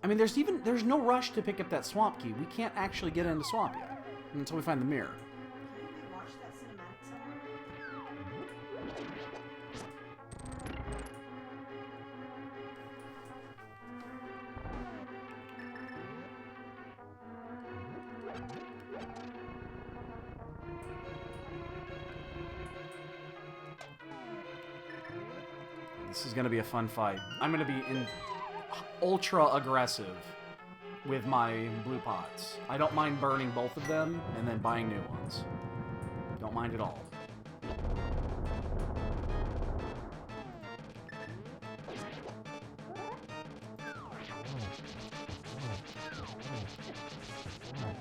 I mean, there's no rush to pick up that swamp key. We can't actually get into swamp yet until we find the mirror. Can we watch that cinematic This is going to be a fun fight. I'm going to be ultra aggressive with my blue pots. I don't mind burning both of them and then buying new ones. Don't mind at all.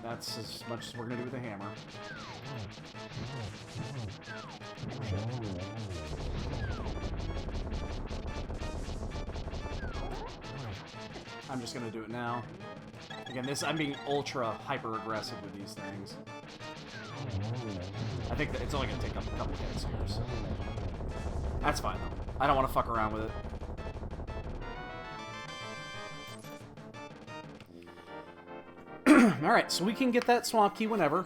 That's as much as we're going to do with the hammer. I'm just going to do it now. Again, I'm being ultra hyper aggressive with these things. I think that it's only gonna take a couple hits here, so that's fine though. I don't want to fuck around with it. Alright, so we can get that swamp key whenever.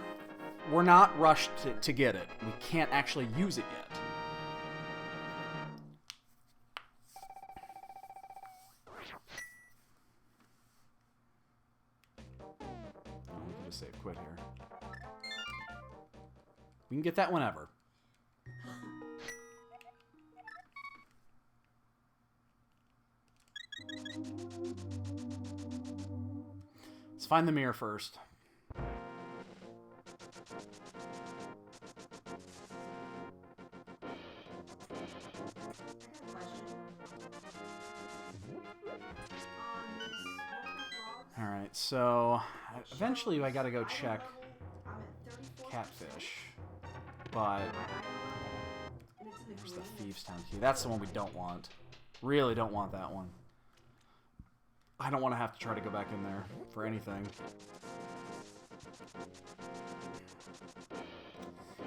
We're not rushed to get it. We can't actually use it yet. We can just save quit here. We can get that whenever. Let's find the mirror first. Alright, so eventually I gotta go check Catfish. But where's the Thieves Town key? That's the one we don't want. Really don't want that one. I don't want to have to try to go back in there for anything.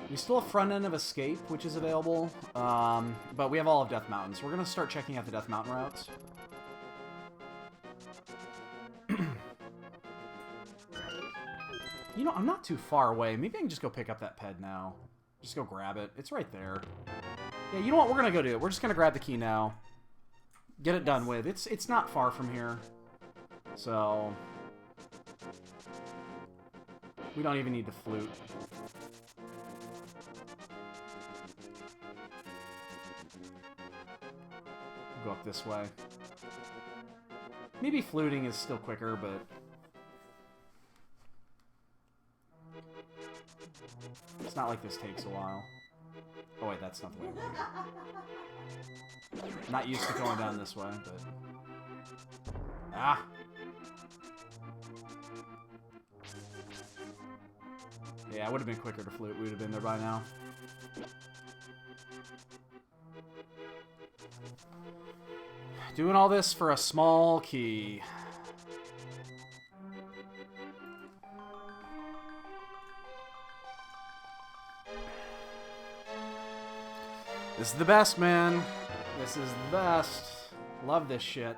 We still have Front End of Escape, which is available, but we have all of Death Mountain, so we're going to start checking out the Death Mountain routes. You know, I'm not too far away. Maybe I can just go pick up that ped now. Just go grab it. It's right there. Yeah, you know what? We're going to go do it. We're just going to grab the key now. Get it done with. It's not far from here. So we don't even need the flute. We'll go up this way. Maybe fluting is still quicker, but it's not like this takes a while. Oh wait, that's not the way we're going. Not used to going down this way, but ah. Yeah, it would have been quicker to flute. We would have been there by now. Doing all this for a small key. This is the best, man. This is the best. Love this shit.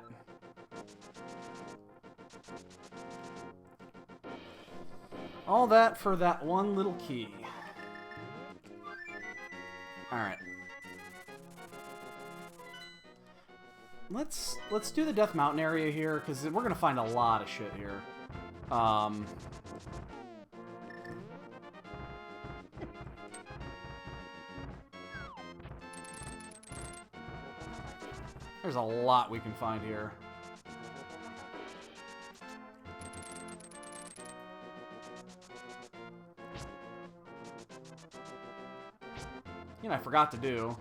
All that for that one little key. Alright. Let's do the Death Mountain area here, because we're going to find a lot of shit here. There's a lot we can find here. You know, I forgot to do.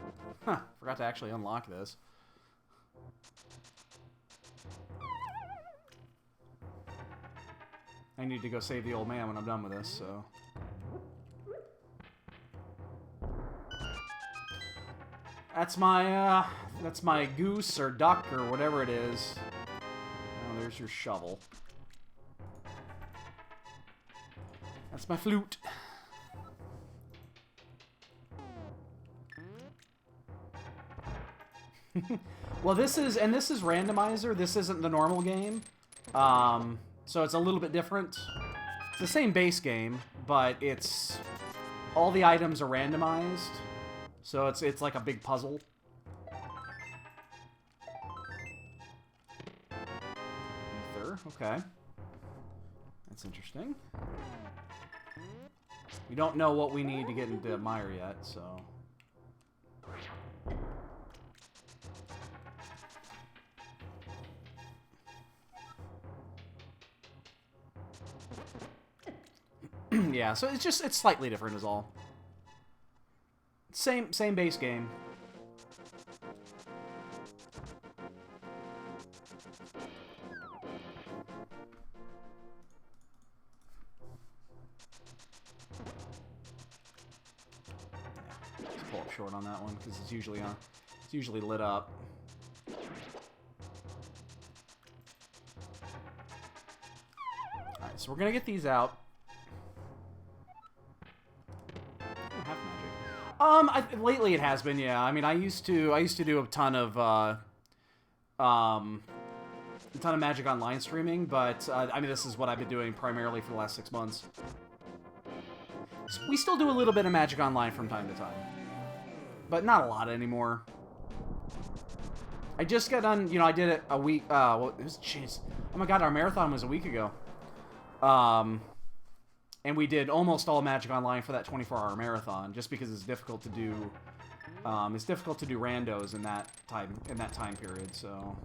Forgot to actually unlock this. I need to go save the old man when I'm done with this, so. That's my goose or duck or whatever it is. Oh, there's your shovel. That's my flute. Well, this is randomizer. This isn't the normal game. So it's a little bit different. It's the same base game, but it's all the items are randomized. So it's like a big puzzle. Ether, okay. That's interesting. We don't know what we need to get into Mire yet, so. Yeah, so it's slightly different is all. Same base game. Yeah, just pull up short on that one because it's usually lit up. So we're gonna get these out. I don't have magic. Lately it has been, yeah. I mean, I used to do a ton of Magic Online streaming, but I mean, this is what I've been doing primarily for the last 6 months. We still do a little bit of Magic Online from time to time, but not a lot anymore. I just got done, you know, I did it a week, well, it was, jeez. Oh my god, our marathon was a week ago. And we did almost all Magic Online for that 24-hour marathon, just because it's difficult to do, randos in that time period, so.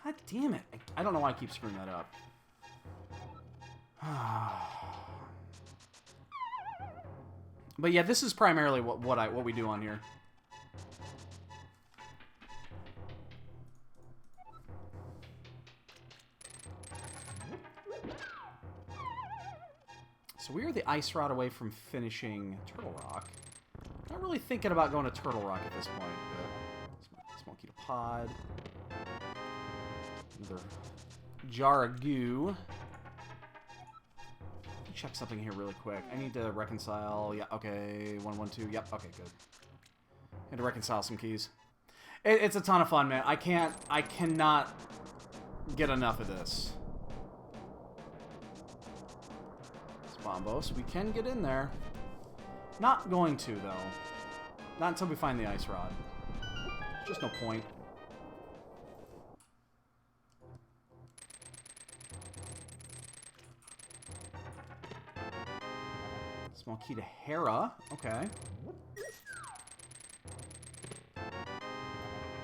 God damn it. I don't know why I keep screwing that up. But yeah, this is primarily what we do on here. So we are the Ice Rod away from finishing Turtle Rock. Not really thinking about going to Turtle Rock at this point, but Smoky to Pod. Another jar of goo. Check something here really quick. I need to reconcile. Yeah, okay. 1, 1, 2. Yep, okay, good. Had to reconcile some keys. It's a ton of fun, man. I cannot get enough of this. Bombos. We can get in there. Not going to, though. Not until we find the Ice Rod. Just no point. Small key to Hera. Okay.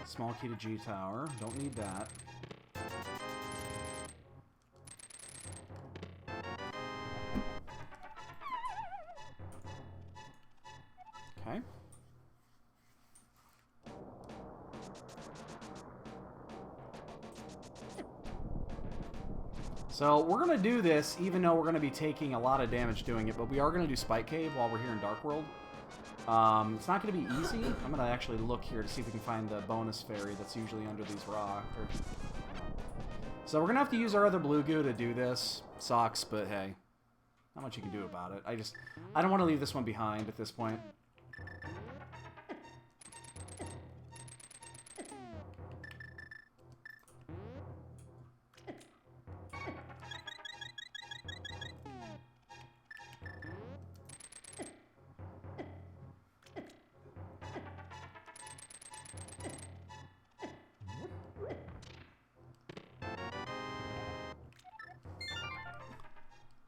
Small key to G Tower. Don't need that. Okay. So we're going to do this, even though we're going to be taking a lot of damage doing it, but we are going to do Spike Cave while we're here in Dark World. It's not going to be easy. I'm going to actually look here to see if we can find the bonus fairy that's usually under these rocks. So we're going to have to use our other blue goo to do this. Sucks, but hey, not much you can do about it. I don't want to leave this one behind at this point.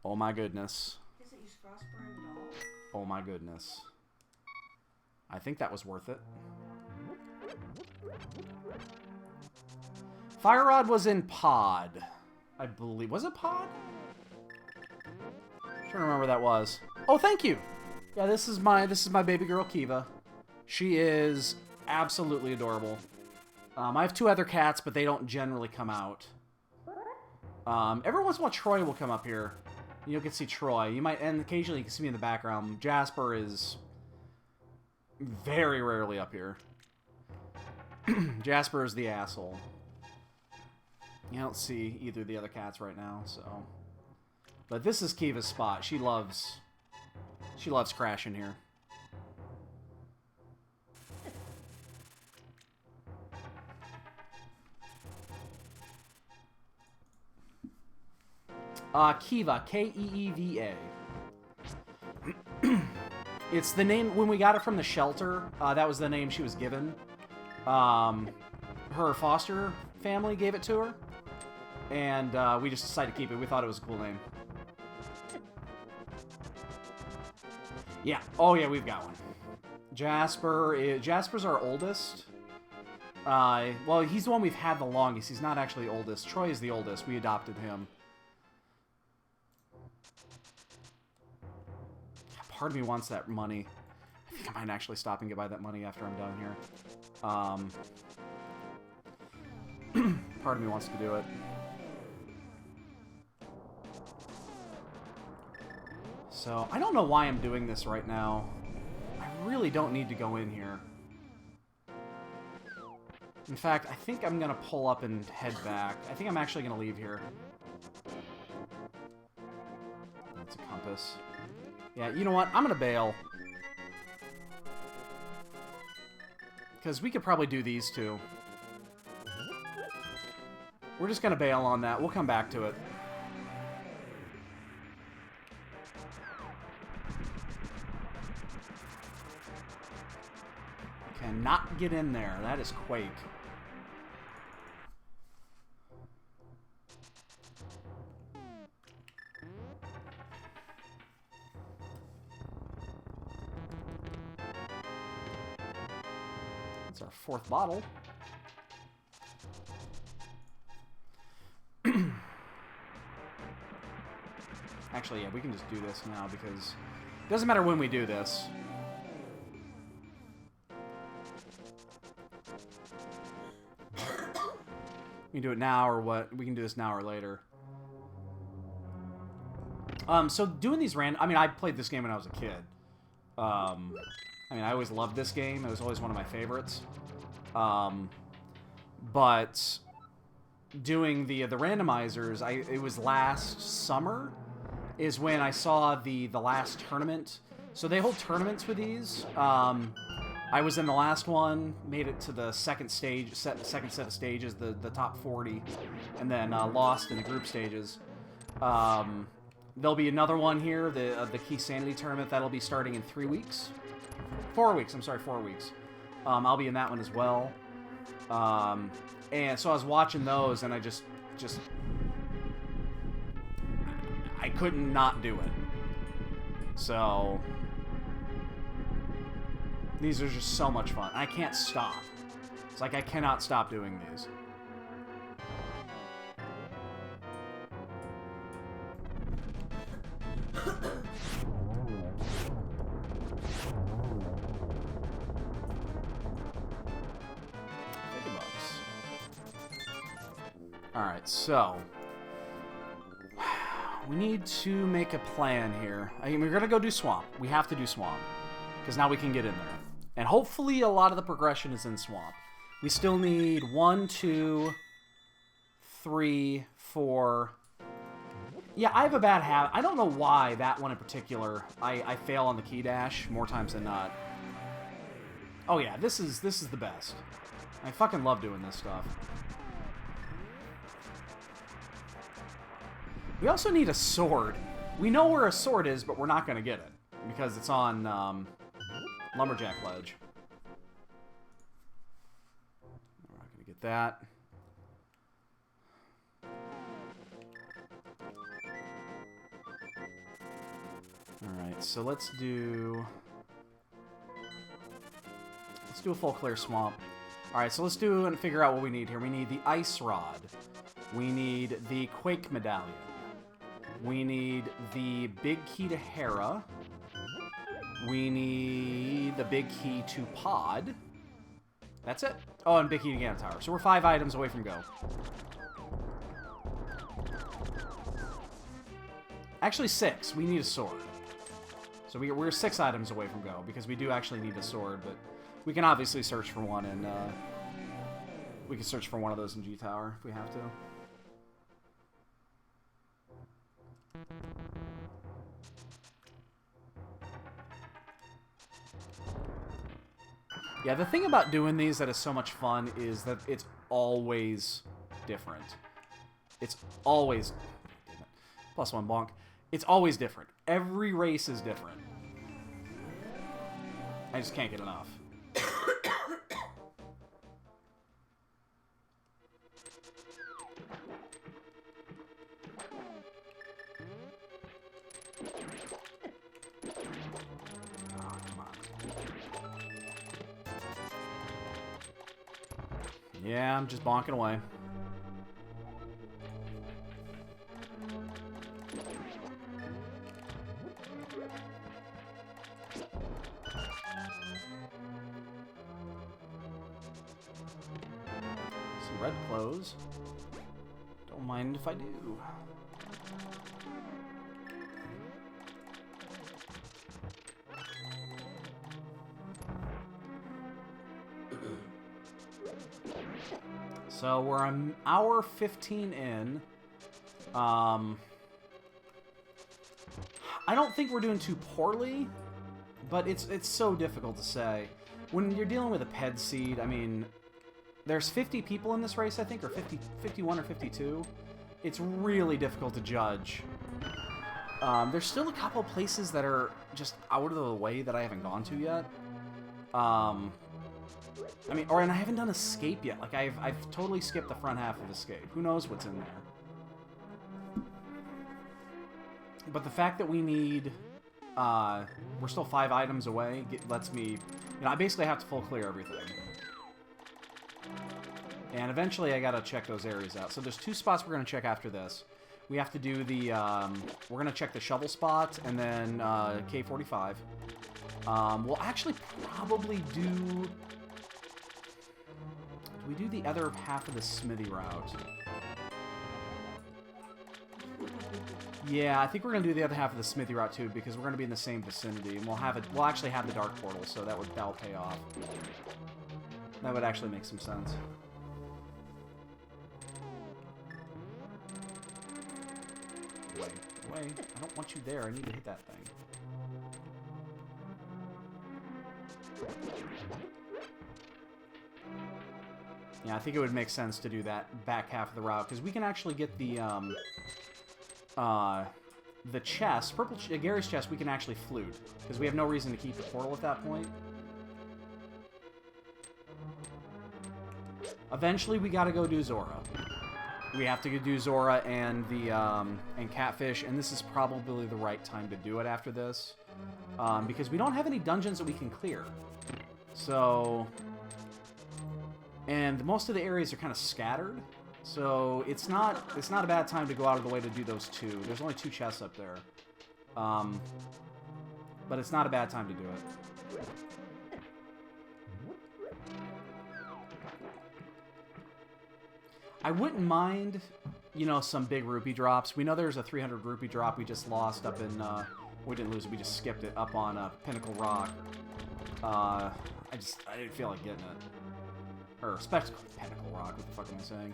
Oh my goodness. Doesn't use Frostburn at all. Oh my goodness. I think that was worth it. Fire Rod was in Pod. I believe. Was it Pod? I'm trying to remember what that was. Oh, thank you. Yeah, this is my baby girl Kiva. She is absolutely adorable. I have 2 other cats, but they don't generally come out. Every once in a while, Troy will come up here. You can see Troy. You might, and occasionally you can see me in the background. Jasper is very rarely up here. Jasper is the asshole. You don't see either of the other cats right now, so. But this is Kiva's spot. She loves crashing here. Kiva, K-E-E-V-A. It's the name, when we got her from the shelter, that was the name she was given. Her foster family gave it to her, and we just decided to keep it. We thought it was a cool name. Yeah, oh yeah, we've got one. Jasper's our oldest. Well, he's the one we've had the longest. He's not actually oldest. Troy is the oldest. We adopted him. Part of me wants that money. I think I might actually stop and get by that money after I'm done here. Part of me wants to do it. So, I don't know why I'm doing this right now. I really don't need to go in here. In fact, I think I'm going to pull up and head back. I think I'm actually going to leave here. a compass. Yeah, you know what? I'm going to bail. Because we could probably do these two. We're just going to bail on that. We'll come back to it. Cannot get in there. That is Quake. That's our fourth bottle. Actually, yeah, we can just do this now because it doesn't matter when we do this. We can do it now or what? We can do this now or later. So doing these random... I mean, I played this game when I was a kid. I mean, I always loved this game. It was always one of my favorites. But doing the randomizers, it was last summer is when I saw the last tournament. So they hold tournaments with these. I was in the last one, made it to the second stage, second set of stages, the top 40, and then lost in the group stages. There'll be another one here, the Keysanity tournament. That'll be starting in 3 weeks. 4 weeks, I'm sorry, 4 weeks. I'll be in that one as well. And so I was watching those, and I just I couldn't not do it. So these are just so much fun. I can't stop. It's like I cannot stop doing these. Alright, so we need to make a plan here. I mean, we're going to go do Swamp. We have to do Swamp. Because now we can get in there. And hopefully a lot of the progression is in Swamp. We still need 1, 2, 3, 4. Yeah, I have a bad habit. I don't know why that one in particular. I fail on the key dash more times than not. Oh yeah, this is the best. I fucking love doing this stuff. We also need a sword. We know where a sword is, but we're not going to get it. Because it's on Lumberjack Ledge. We're not going to get that. Alright, so let's do a full clear swamp. Alright, so let's do and figure out what we need here. We need the Ice Rod. We need the Quake Medallion. We need the big key to Hera. We need the big key to Pod. That's it. Oh, and big key to Ganon Tower. So we're 5 items away from go. Actually 6. We need a sword. So we're 6 items away from go, because we do actually need a sword, but we can obviously search for one, and we can search for one of those in G Tower if we have to. Yeah, the thing about doing these that is so much fun is that it's always different. It's always... +1 bonk. It's always different. Every race is different. I just can't get enough. Yeah, I'm just bonking away. Some red clothes. Don't mind if I do. So we're an hour 15 in. How I don't think we're doing too poorly, but it's so difficult to say. When you're dealing with a PED seed, I mean, there's 50 people in this race, I think, or 51 or 52. It's really difficult to judge. There's still a couple places that are just out of the way that I haven't gone to yet. I mean, and I haven't done Escape yet. Like, I've totally skipped the front half of Escape. Who knows what's in there? But the fact that we need, we're still 5 items away, lets me, I basically have to full clear everything. And eventually I gotta check those areas out. So there's 2 spots we're gonna check after this. We have to do the, we're gonna check the shovel spot, and then, K45. We'll actually probably do we do the other half of the smithy route? Yeah, I think we're gonna do the other half of the smithy route too, because we're gonna be in the same vicinity, and we'll actually have the dark portal, so that'll pay off. That would actually make some sense. Away. I don't want you there. I need to hit that thing. Yeah, I think it would make sense to do that back half of the route, because we can actually get the chest, Gary's chest, we can actually flute, because we have no reason to keep the portal at that point. Eventually, we gotta go do Zora. We have to go do Zora and the and Catfish, and this is probably the right time to do it after this, because we don't have any dungeons that we can clear. So, and most of the areas are kind of scattered, so it's not a bad time to go out of the way to do those 2. There's only 2 chests up there, but it's not a bad time to do it. I wouldn't mind, some big rupee drops. We know there's a 300 rupee drop we just lost up in, we didn't lose it, we just skipped it, up on Pinnacle Rock. I didn't feel like getting it. Or Pinnacle Rock, what the fuck am I saying?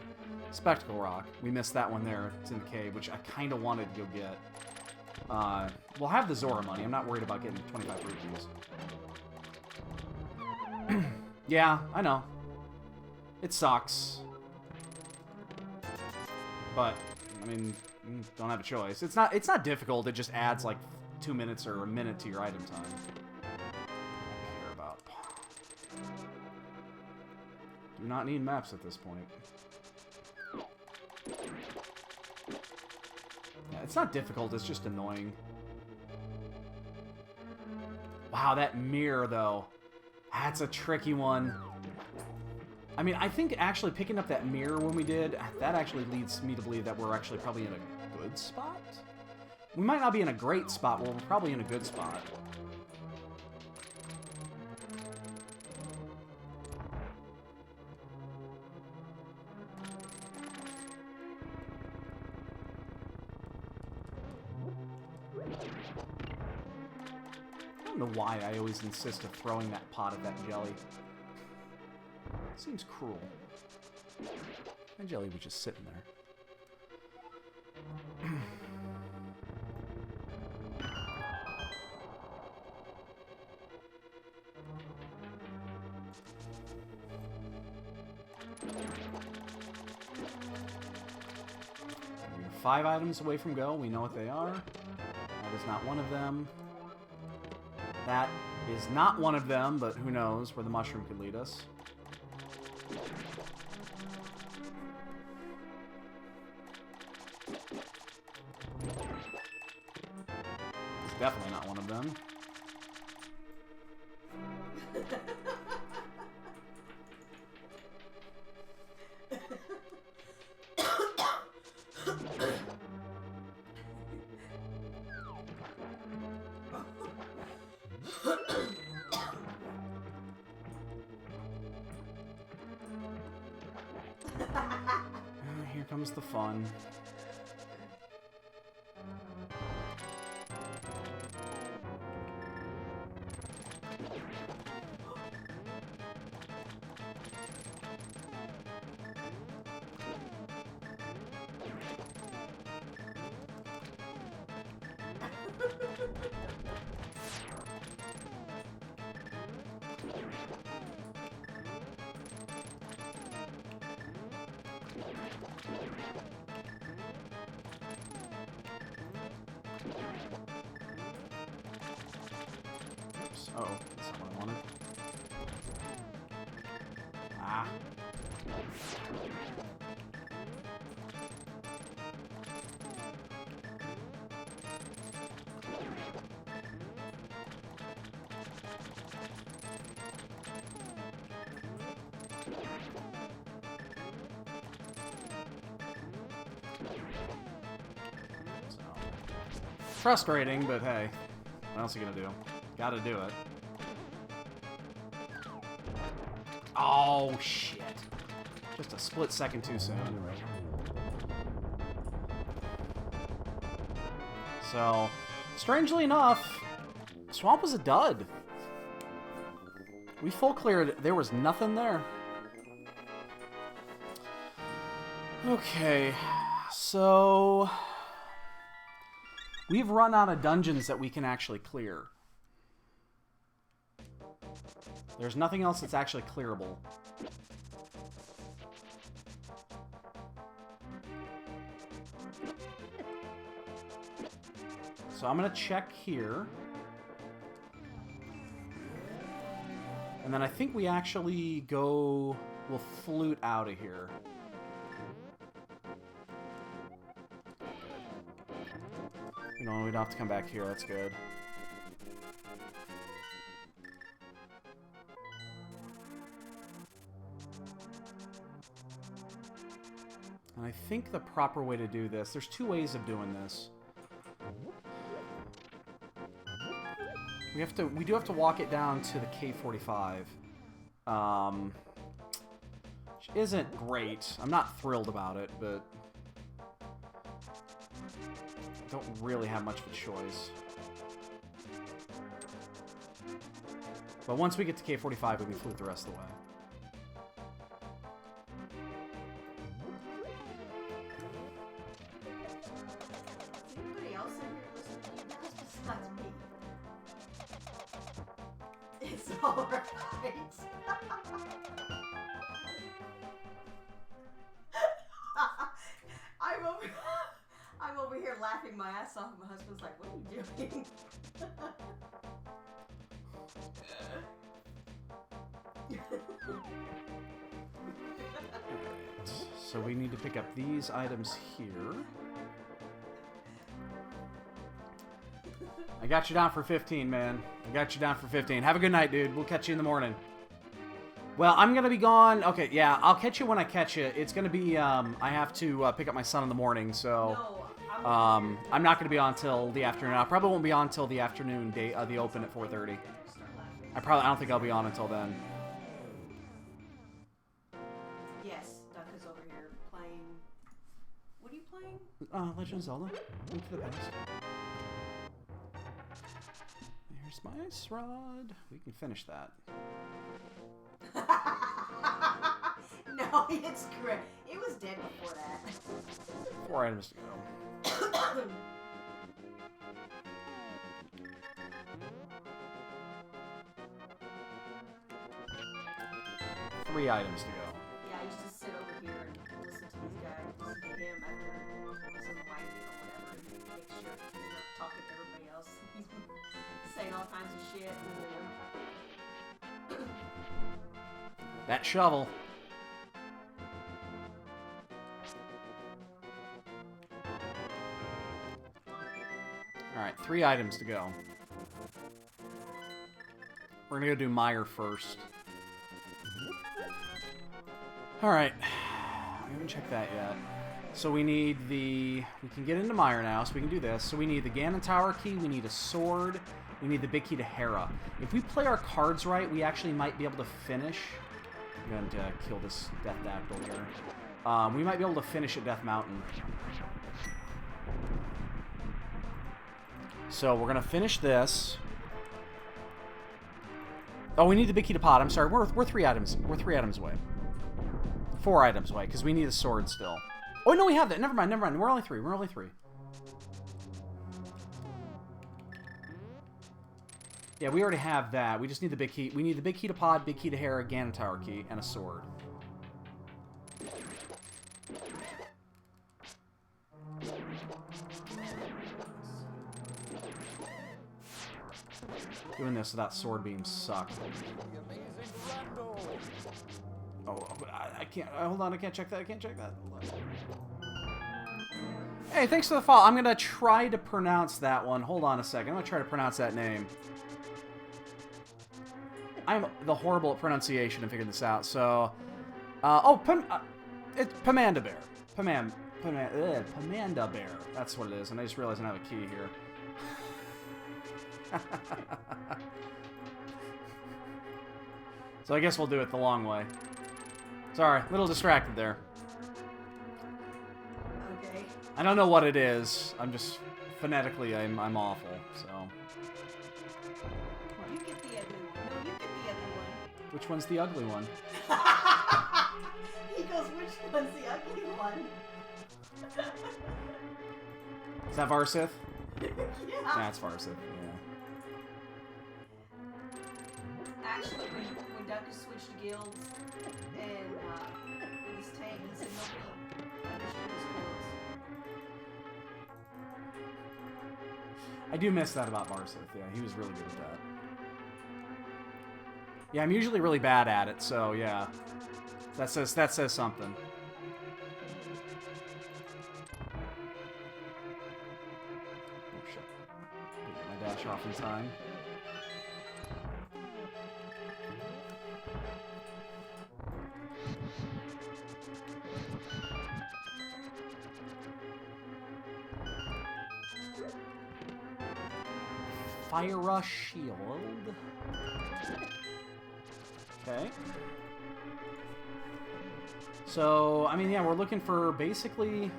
Spectacle Rock. We missed that one there. It's in the cave, which I kind of wanted to go get. We'll have the Zora money. I'm not worried about getting 25 rupees. Yeah, I know. It sucks. But, I mean, don't have a choice. It's not difficult. It just adds like 2 minutes or a minute to your item time. I don't care about. Do not need maps at this point. Yeah, it's not difficult. It's just annoying. Wow, that mirror though. That's a tricky one. I mean, I think actually picking up that mirror when we did, that actually leads me to believe that we're actually probably in a good spot? We might not be in a great spot, but we're probably in a good spot. I don't know why I always insist on throwing that pot at that jelly. Seems cruel. That jelly was just sitting there. We're 5 items away from go. We know what they are. That is not one of them. That is not one of them, but who knows where the mushroom could lead us. It's definitely not one of them. Here comes the fun. Oops. Uh oh, that's not what I wanted. Ah. So, frustrating, but hey, what else are you gonna do? Gotta do it. Oh, shit. Just a split second too soon. So, strangely enough, Swamp was a dud. We full cleared. There was nothing there. Okay, so we've run out of dungeons that we can actually clear. There's nothing else that's actually clearable. So I'm going to check here. And then I think we actually we'll flute out of here. You know, we don't have to come back here. That's good. And I think the proper way to do this, there's two ways of doing this. We do have to walk it down to the K45. Which isn't great. I'm not thrilled about it, but don't really have much of a choice. But once we get to K45, we can flute the rest of the way. Is anybody else in here listening to you guys besides me? It's alright. I'm over here laughing my ass off, and my husband's like, "What are you doing?" So we need to pick up these items here. I got you down for 15, man. I got you down for 15. Have a good night, dude. We'll catch you in the morning. Well, I'm going to be gone. Okay, yeah, I'll catch you when I catch you. It's going to be, I have to pick up my son in the morning, so I'm not going to be on till the afternoon. I probably won't be on till the afternoon, the open at 4:30. I don't think I'll be on until then. Yes, Duck is over here playing. What are you playing? Legend of Zelda. Link to the Past. There's my ice rod. We can finish that. No, it's great. It was dead before that. 4 items to go. 3 items to go. Yeah, I used to sit over here and listen to these guys, listen to him after some wife or whatever, and make sure he's not talking to everybody else. He's saying all kinds of shit. And That shovel. Alright, 3 items to go. We're gonna go do Meyer first. Alright. We haven't checked that yet. So we need we can get into Meyer now, so we can do this. So we need the Ganon Tower key, we need a sword, we need the big key to Hera. If we play our cards right, we actually might be able to finish. I'm going to kill this Death Dactyl here. We might be able to finish at Death Mountain. So we're going to finish this. Oh, we need the big key to pot. I'm sorry. We're 3 items. We're 3 items away. 4 items away, because we need a sword still. Oh, no, we have that. Never mind. We're only 3. Yeah, we already have that. We just need the big key. We need the big key to pod, big key to hair, a Ganon Tower key, and a sword. Doing this without sword beams suck. Oh, I can't. Hold on, I can't check that. I can't check that. Hey, thanks for the follow. I'm going to try to pronounce that one. Hold on a second. I'm going to try to pronounce that name. I'm the horrible at pronunciation and figuring this out. So, it's Pamanda Bear. Pamanda Bear. That's what it is. And I just realized I don't have a key here. So I guess we'll do it the long way. Sorry, a little distracted there. Okay. I don't know what it is. I'm just phonetically, I'm awful. So. You get the ugly one. No, you get the ugly one. Which one's the ugly one? He goes, which one's the ugly one? Is that Varsith? Yeah. That's Varsith. Yeah. Actually, when Ducky switched guilds and with his tank, he said nobody understood his codes. I do miss that about Varsith. Yeah, he was really good at that. Yeah, I'm usually really bad at it, so yeah. That says something. Oh shit. Get my dash off in time. Fire Rush Shield. Okay. So, I mean, yeah, we're looking for basically... We're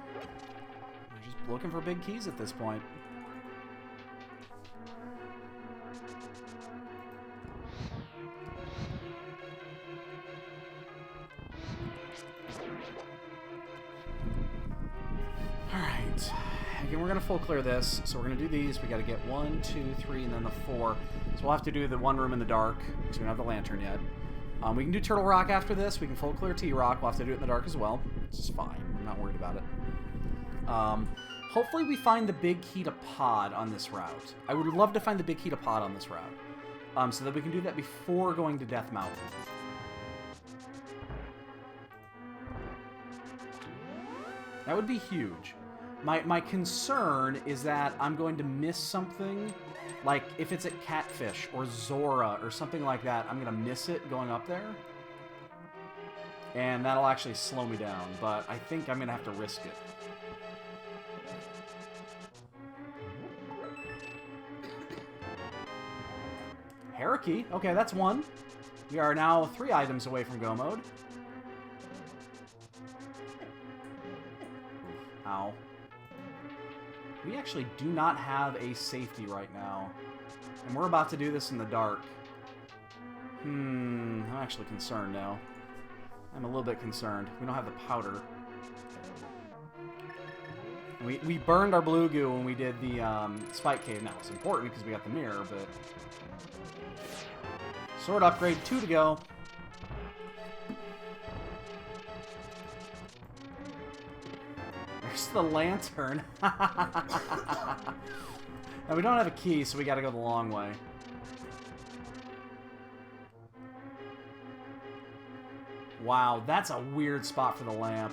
just looking for big keys at this point. Alright. Again, we're going to full clear this. So we're going to do these. We got to get 1, 2, 3, and then the 4. So we'll have to do the one room in the dark, because we don't have the lantern yet. We can do Turtle Rock after this. We can full clear T-Rock. We'll have to do it in the dark as well. It's fine. I'm not worried about it. Hopefully we find the big key to pod on this route. I would love to find the big key to pod on this route. So that we can do that before going to Death Mountain. That would be huge. My concern is that I'm going to miss something. Like, if it's at Catfish or Zora or something like that, I'm going to miss it going up there. And that'll actually slow me down. But I think I'm going to have to risk it. Hariki. Okay, that's one. We are now 3 items away from go mode. Oof, ow. We actually do not have a safety right now. And we're about to do this in the dark. I'm actually concerned now. I'm a little bit concerned. We don't have the powder. We burned our blue goo when we did the Spike Cave. Now, it's important because we got the mirror, but... Sword upgrade, 2 to go. There's the lantern. Now, we don't have a key, so we gotta go the long way. Wow, that's a weird spot for the lamp.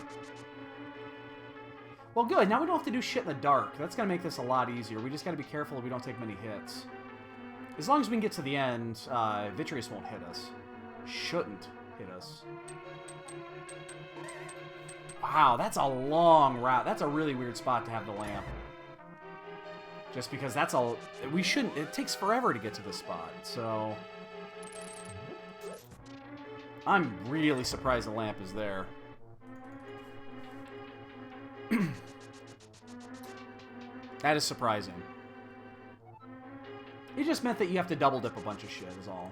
Well, good. Now we don't have to do shit in the dark. That's gonna make this a lot easier. We just gotta be careful we don't take many hits. As long as we can get to the end, Vitreous won't hit us. Shouldn't hit us. Wow, that's a long route. That's a really weird spot to have the lamp. Just because that's all... We shouldn't... It takes forever to get to this spot, so... I'm really surprised the lamp is there. That is surprising. It just meant that you have to double dip a bunch of shit, is all.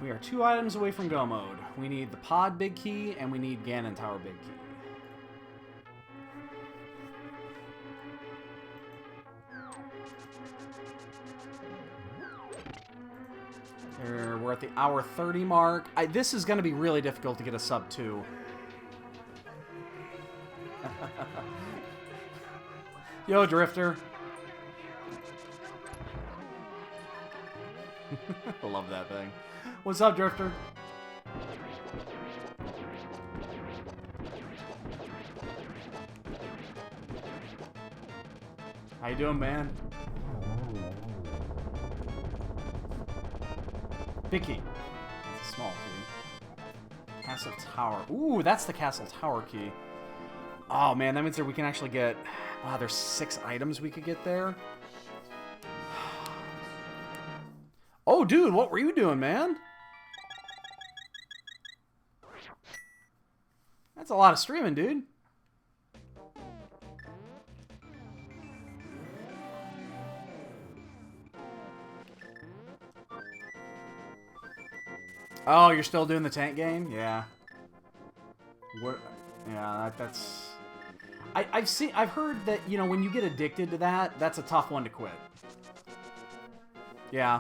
We are 2 items away from go mode. We need the pod big key, and we need Ganon Tower big key. We're at the hour 30 mark. This is going to be really difficult to get a sub 2. Yo, Drifter. I love that thing. What's up, Drifter? How you doing, man? Big key. That's a small key. Castle Tower. Ooh, that's the Castle Tower key. Oh, man, that means that we can actually get... Wow, there's 6 items we could get there. Oh, dude, what were you doing, man? That's a lot of streaming, dude. Oh, you're still doing the tank game? Yeah. What? Yeah, that's... I've heard that, you know, when you get addicted to that, that's a tough one to quit. Yeah.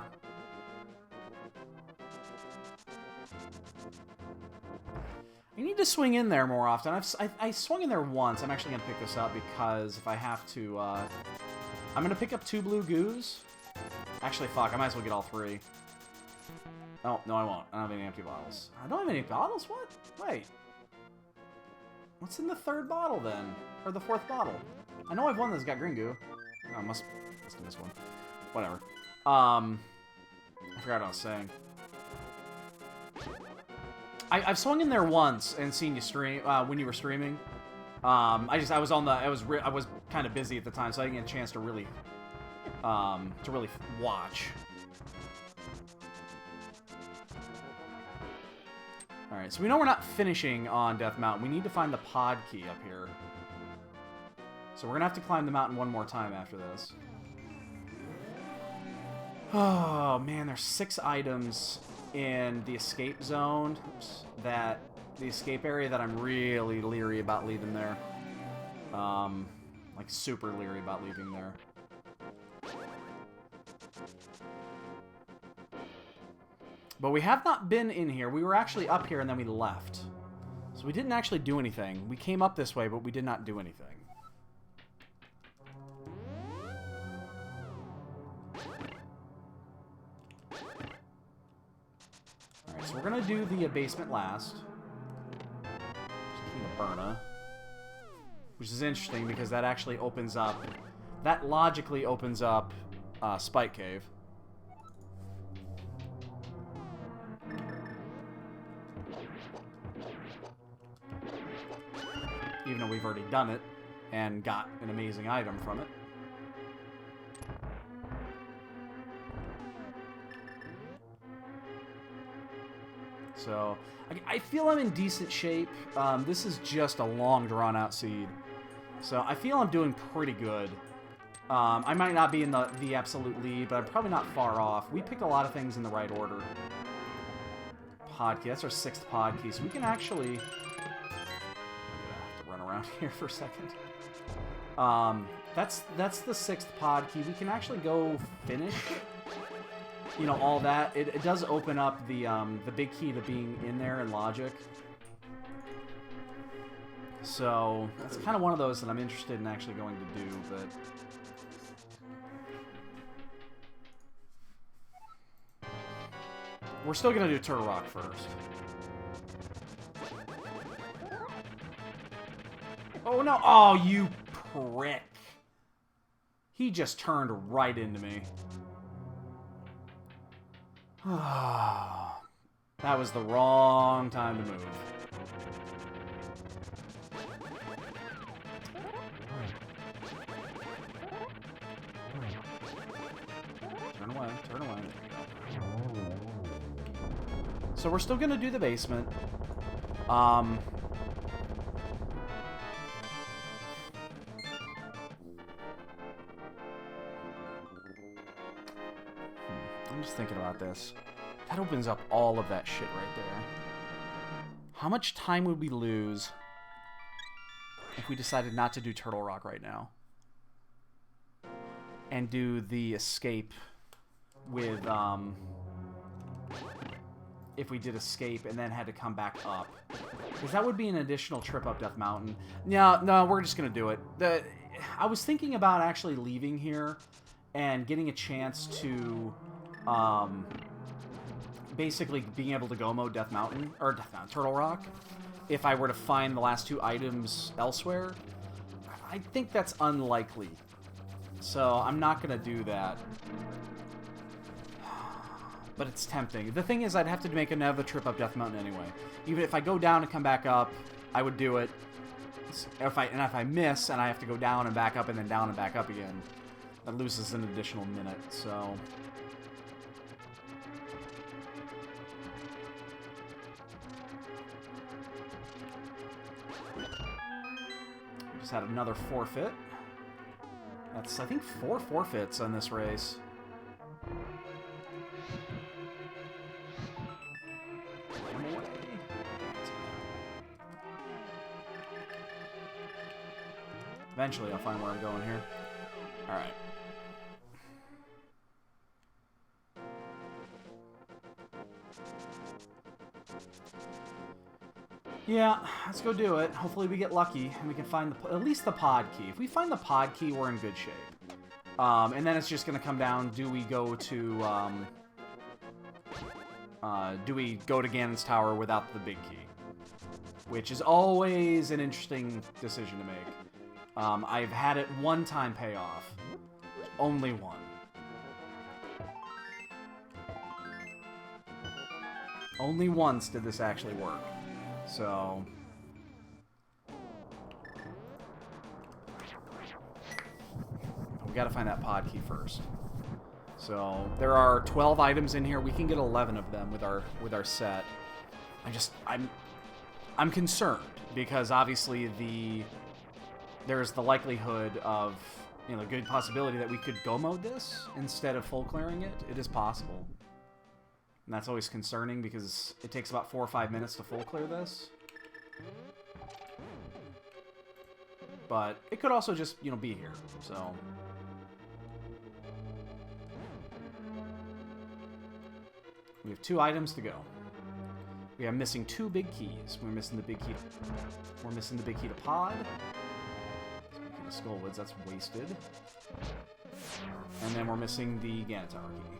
I need to swing in there more often. I swung in there once. I'm actually going to pick this up because if I have to... I'm going to pick up 2 blue goos. Actually, fuck, I might as well get all 3. Oh, no, I won't. I don't have any empty bottles. I don't have any bottles? What? Wait. What's in the 3rd bottle, then? Or the 4th bottle? I know I've one that's got green goo. Oh, I must have missed one. Whatever. I forgot what I was saying. I've swung in there once and seen you stream when you were streaming. I was kind of busy at the time, so I didn't get a chance to really watch. All right, so we know we're not finishing on Death Mountain. We need to find the pod key up here. So we're gonna have to climb the mountain one more time after this. Oh man, there's 6 items in the escape zone, the escape area that I'm really leery about leaving there. Like super leery about leaving there. But we have not been in here. We were actually up here and then we left. So we didn't actually do anything. We came up this way, but we did not do anything. Alright, so we're going to do the basement last. Burna. Which is interesting because that actually opens up... That logically opens up Spike Cave. Even though we've already done it and got an amazing item from it. So, I feel I'm in decent shape. This is just a long, drawn-out seed. So, I feel I'm doing pretty good. I might not be in the absolute lead, but I'm probably not far off. We picked a lot of things in the right order. Pod key. That's our 6th pod key. So, we can actually... around here for a second. That's the 6th pod key. We can actually go finish, you know, all that. It does open up the big key to being in there in logic. So that's kind of one of those that I'm interested in actually going to do, but we're still gonna do Turtle Rock first. Oh, no. Oh, you prick. He just turned right into me. That was the wrong time to move. Turn away. Turn away. So we're still going to do the basement. I'm just thinking about this. That opens up all of that shit right there. How much time would we lose if we decided not to do Turtle Rock right now? And do the escape with, if we did escape and then had to come back up. Because that would be an additional trip up Death Mountain. No, we're just going to do it. I was thinking about actually leaving here and getting a chance to, basically being able to go mode Death Mountain, or Turtle Rock, if I were to find the last 2 items elsewhere. I think that's unlikely. So I'm not going to do that. But it's tempting. The thing is, I'd have to make another trip up Death Mountain anyway. Even if I go down and come back up, I would do it. If I miss and I have to go down and back up and then down and back up again, that loses an additional minute, so... Just had another forfeit. That's, I think, 4 forfeits on this race. Eventually, I'll find where I'm going here. Alright. Yeah, let's go do it. Hopefully we get lucky and we can find at least the pod key. If we find the pod key, we're in good shape. And then it's just going to come down, do we go to Ganon's Tower without the big key? Which is always an interesting decision to make. I've had it one time pay off. Only one. Only once did this actually work. So... we gotta find that pod key first. So, there are 12 items in here. We can get 11 of them with our set. I'm concerned, because obviously there's the likelihood of, you know, a good possibility that we could go mode this instead of full clearing it. It is possible. And that's always concerning because it takes about 4 or 5 minutes to full clear this. But it could also just, you know, be here. So... we have 2 items to go. We are missing 2 big keys. We're missing the big key. We're missing the big key to pod. The Skullwoods, that's wasted. And then we're missing the Ganon Tower key.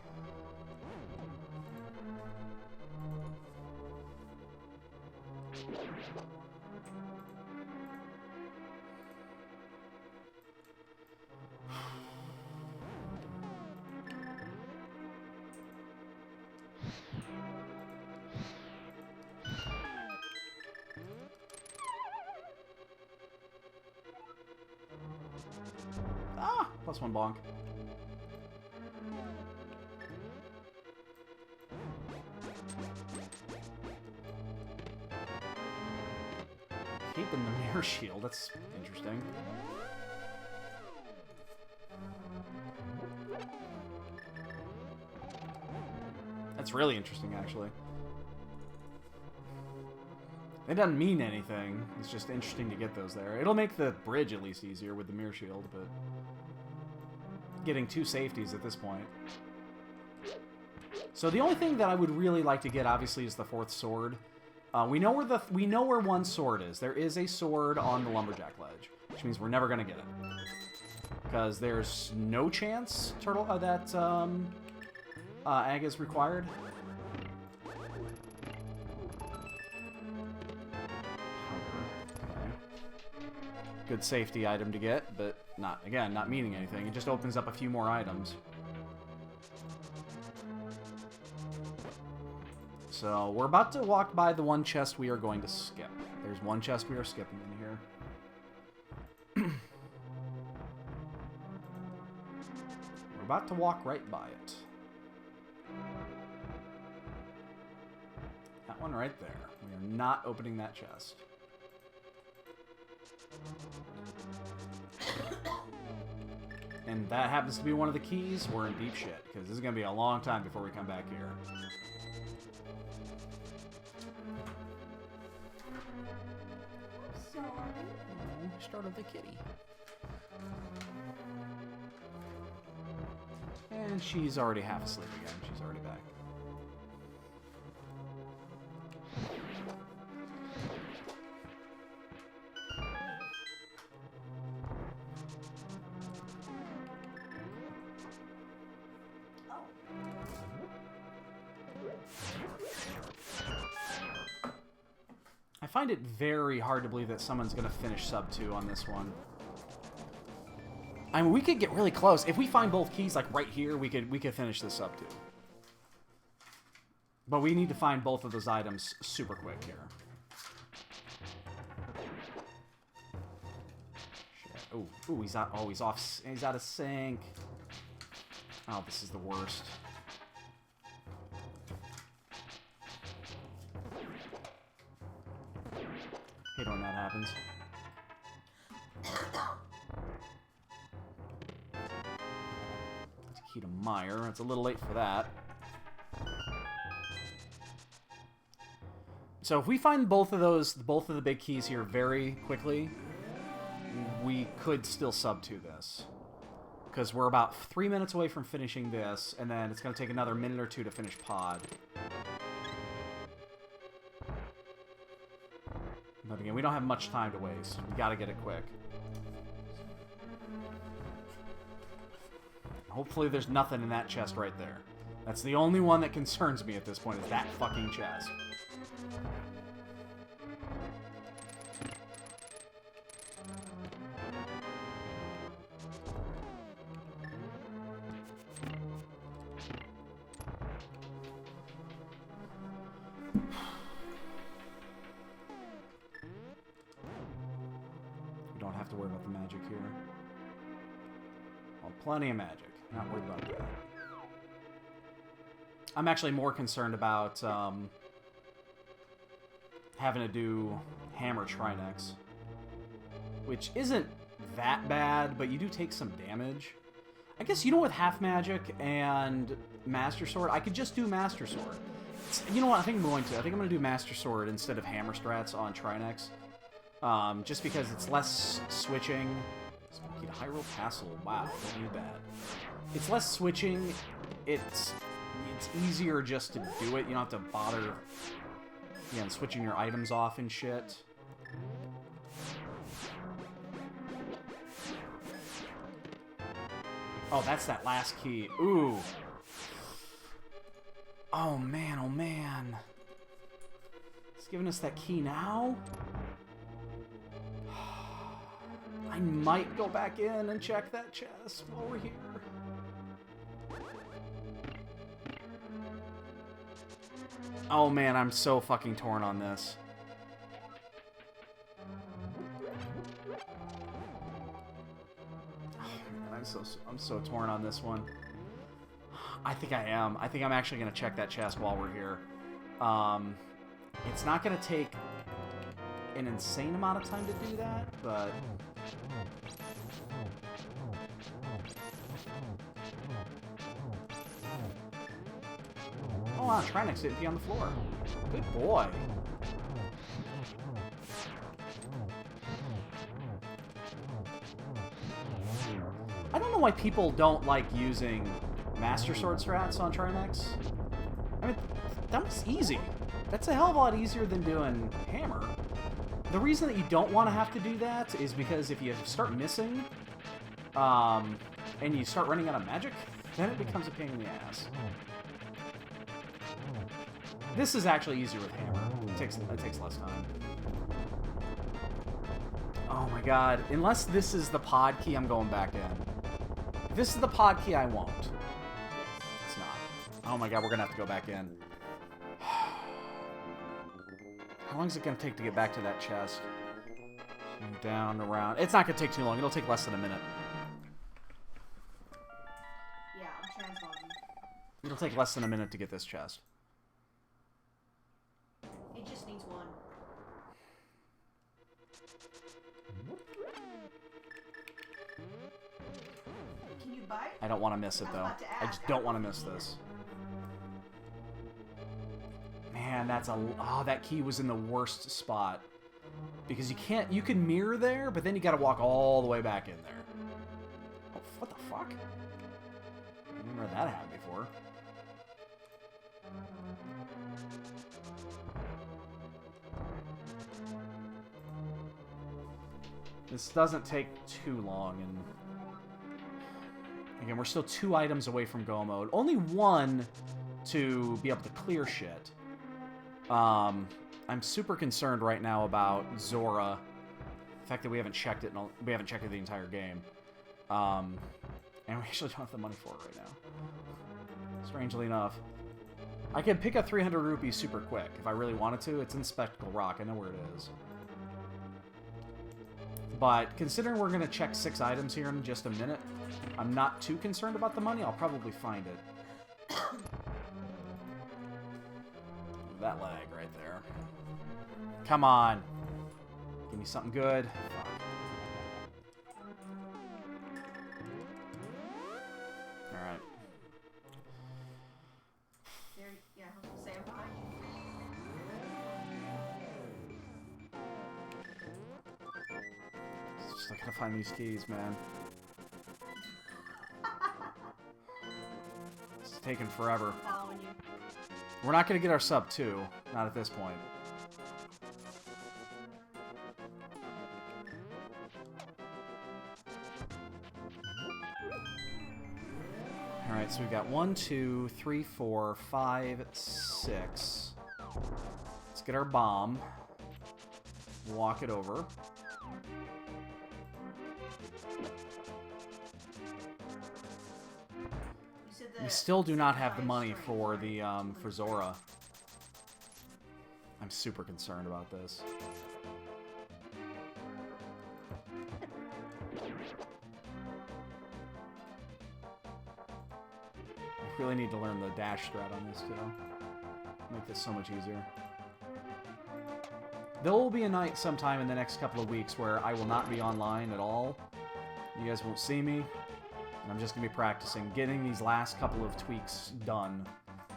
Plus 1 bonk. Keeping the mirror shield, that's interesting. That's really interesting, actually. It doesn't mean anything. It's just interesting to get those there. It'll make the bridge at least easier with the mirror shield, but... getting 2 safeties at this point. So the only thing that I would really like to get, obviously, is the 4th sword. We know where 1 sword is. There is a sword on the Lumberjack Ledge, which means we're never gonna get it, because there's no chance that Ag is required. Okay. Good safety item to get, but not meaning anything. It just opens up a few more items. So, we're about to walk by the 1 chest we are going to skip. There's 1 chest we are skipping in here. We're about to walk right by it. That one right there. We are not opening that chest. and that happens to be one of the keys, we're in deep shit, because this is going to be a long time before we come back here. Sorry. Oh, startled the kitty. And she's already half asleep again. She's already back. I find it very hard to believe that someone's going to finish sub 2 on this one. I mean, we could get really close. If we find both keys, like right here, we could finish this sub 2. But we need to find both of those items super quick here. Shit. Ooh, he's out. Oh, he's off. He's out of sync. Oh, this is the worst. Hate when that happens. Key to Meyer. It's a little late for that. So if we find both of the big keys here very quickly, we could still sub to this. Because we're about 3 minutes away from finishing this, and then it's going to take another minute or two to finish pod. But again, we don't have much time to waste. We gotta get it quick. Hopefully there's nothing in that chest right there. That's the only one that concerns me at this point, is that fucking chest. We don't have to worry about the magic here. Well, plenty of magic. Not worried about that. I'm actually more concerned about having to do hammer Trinex, which isn't that bad, but you do take some damage. I guess, you know, with half magic and Master Sword, I could just do Master Sword. You know what? I think I'm going to do Master Sword instead of hammer strats on Trinex, just because it's less switching. Smoky to Hyrule Castle. Wow, don't need that. It's less switching. It's easier just to do it. You don't have to bother, again, switching your items off and shit. Oh, that's that last key. Ooh. Oh, man. Oh, man. It's giving us that key now? I might go back in and check that chest while we're here. Oh man, I'm so fucking torn on this. Oh man, I'm so torn on this one. I think I am. I think I'm actually gonna check that chest while we're here. It's not gonna take an insane amount of time to do that, but oh wow, Trinex didn't be on the floor. Good boy. I don't know why people don't like using Master Sword strats on Trinex. I mean, that was easy. That's a hell of a lot easier than doing Hammer. The reason that you don't want to have to do that is because if you start missing, and you start running out of magic, then it becomes a pain in the ass. This is actually easier with Hammer. It takes less time. Oh my god. Unless this is the pod key, I'm going back in. If this is the pod key, I won't. It's not. Oh my god, we're gonna have to go back in. How long is it gonna take to get back to that chest? Down, around. It's not gonna take too long. It'll take less than a minute. Yeah, I'm translogging. It'll take less than a minute to get this chest. It just needs one. buy it? I don't want to miss it, I was though. about to I ask. just don't want to I miss don't this. Man, that's a... Oh, that key was in the worst spot. Because you can't... You can mirror there, but then you gotta walk all the way back in there. Oh, what the fuck? I never heard that happen before. This doesn't take too long, and... Again, we're still 2 items away from go mode. Only 1 to be able to clear shit. I'm super concerned right now about Zora. The fact that we haven't checked it. We haven't checked it the entire game. And we actually don't have the money for it right now. Strangely enough. I can pick up 300 rupees super quick if I really wanted to. It's in Spectacle Rock. I know where it is. But considering we're going to check 6 items here in just a minute, I'm not too concerned about the money. I'll probably find it. That lag right there. Come on. Give me something good. Fuck. Alright. Yeah, I was gonna say I'm behind you. Just I gotta find these keys, man. It's taking forever. Following you. We're not gonna get our sub 2. Not at this point. Alright, so we've got 1, 2, 3, 4, 5, 6. Let's get our bomb. Walk it over. We still do not have the money for the for Zora. I'm super concerned about this. I really need to learn the dash strat on this too. Make this so much easier. There will be a night sometime in the next couple of weeks where I will not be online at all. You guys won't see me. And I'm just going to be practicing, getting these last couple of tweaks done.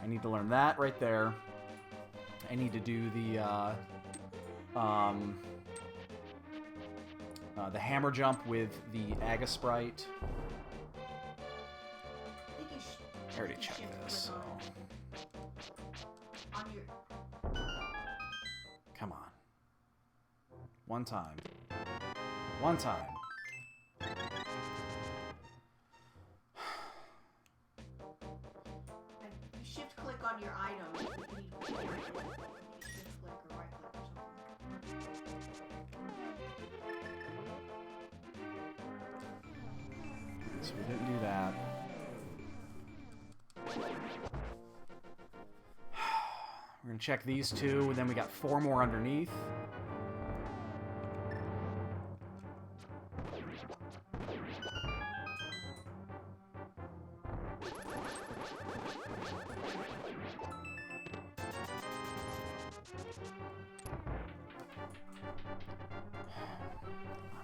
I need to learn that right there. I need to do the hammer jump with the Aga Sprite. I already checked this, so... Come on. One time. One time. You shift click on your item if you need to shift click or right click or something. So we didn't do that. We're gonna check these 2, and then we got 4 more underneath.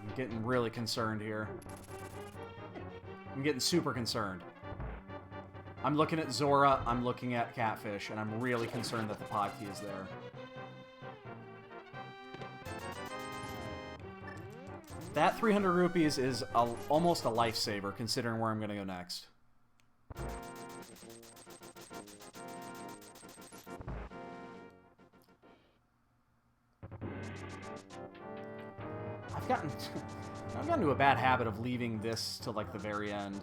I'm getting really concerned here. I'm getting super concerned. I'm looking at Zora, I'm looking at Catfish, and I'm really concerned that the pod key is there. That 300 rupees is almost a lifesaver, considering where I'm going to go next. I've gotten into a bad habit of leaving this till like the very end.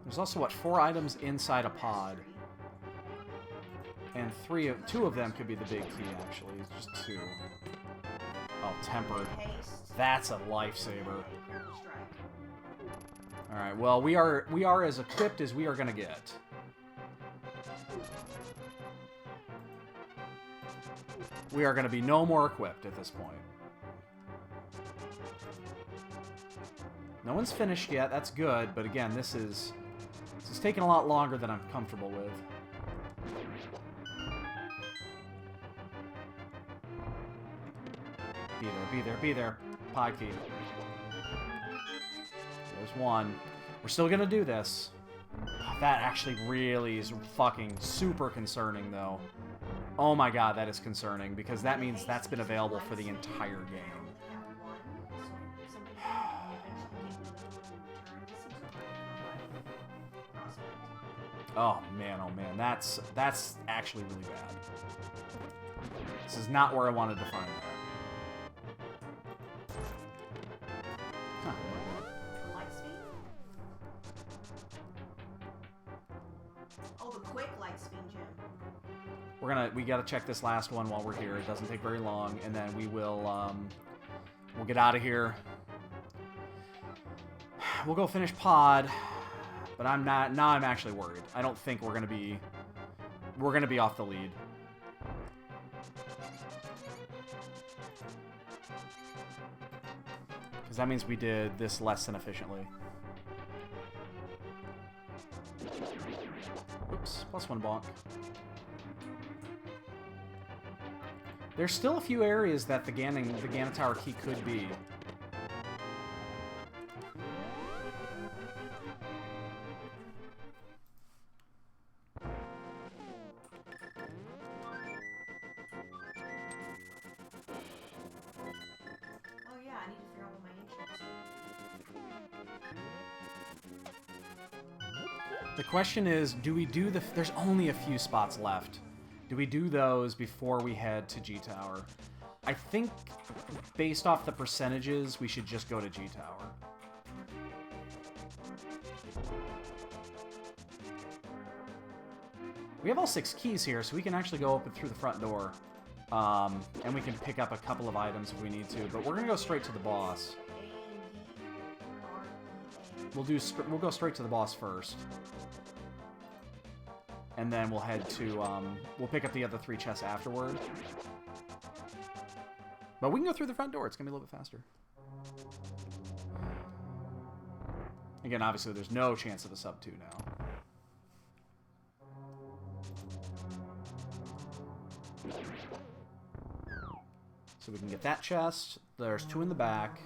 There's also, what, 4 items inside a pod. And 2 of them could be the big key, actually. It's just 2. Oh, tempered. That's a lifesaver. Alright, well, we are as equipped as we are gonna get. We are gonna be no more equipped at this point. No one's finished yet, that's good, but again, this is taking a lot longer than I'm comfortable with. Be there, be there, be there. pod key. There's one. We're still gonna do this. That actually really is fucking super concerning, though. Oh my god, that is concerning, because that means that's been available for the entire game. Oh man, that's actually really bad. This is not where I wanted to find that. Huh. Light speed? Oh, the quick light speed gem. We gotta check this last one while we're here. It doesn't take very long, and then we'll get out of here. We'll go finish pod, but I'm actually worried. I don't think we're gonna be off the lead. Because that means we did this less than efficiently. Oops, +1 bonk. There's still a few areas that the Ganon Tower key could be. Oh yeah, I need to figure out what my entrance is. The question is, do we do the... There's only a few spots left. Do we do those before we head to G-Tower? I think, based off the percentages, we should just go to G-Tower. We have all 6 keys here, so we can actually go open through the front door. And we can pick up a couple of items if we need to, but we're going to go straight to the boss. We'll go straight to the boss first. And then we'll head to, we'll pick up the other 3 chests afterward. But we can go through the front door. It's going to be a little bit faster. Again, obviously, there's no chance of a sub 2 now. So we can get that chest. There's 2 in the back.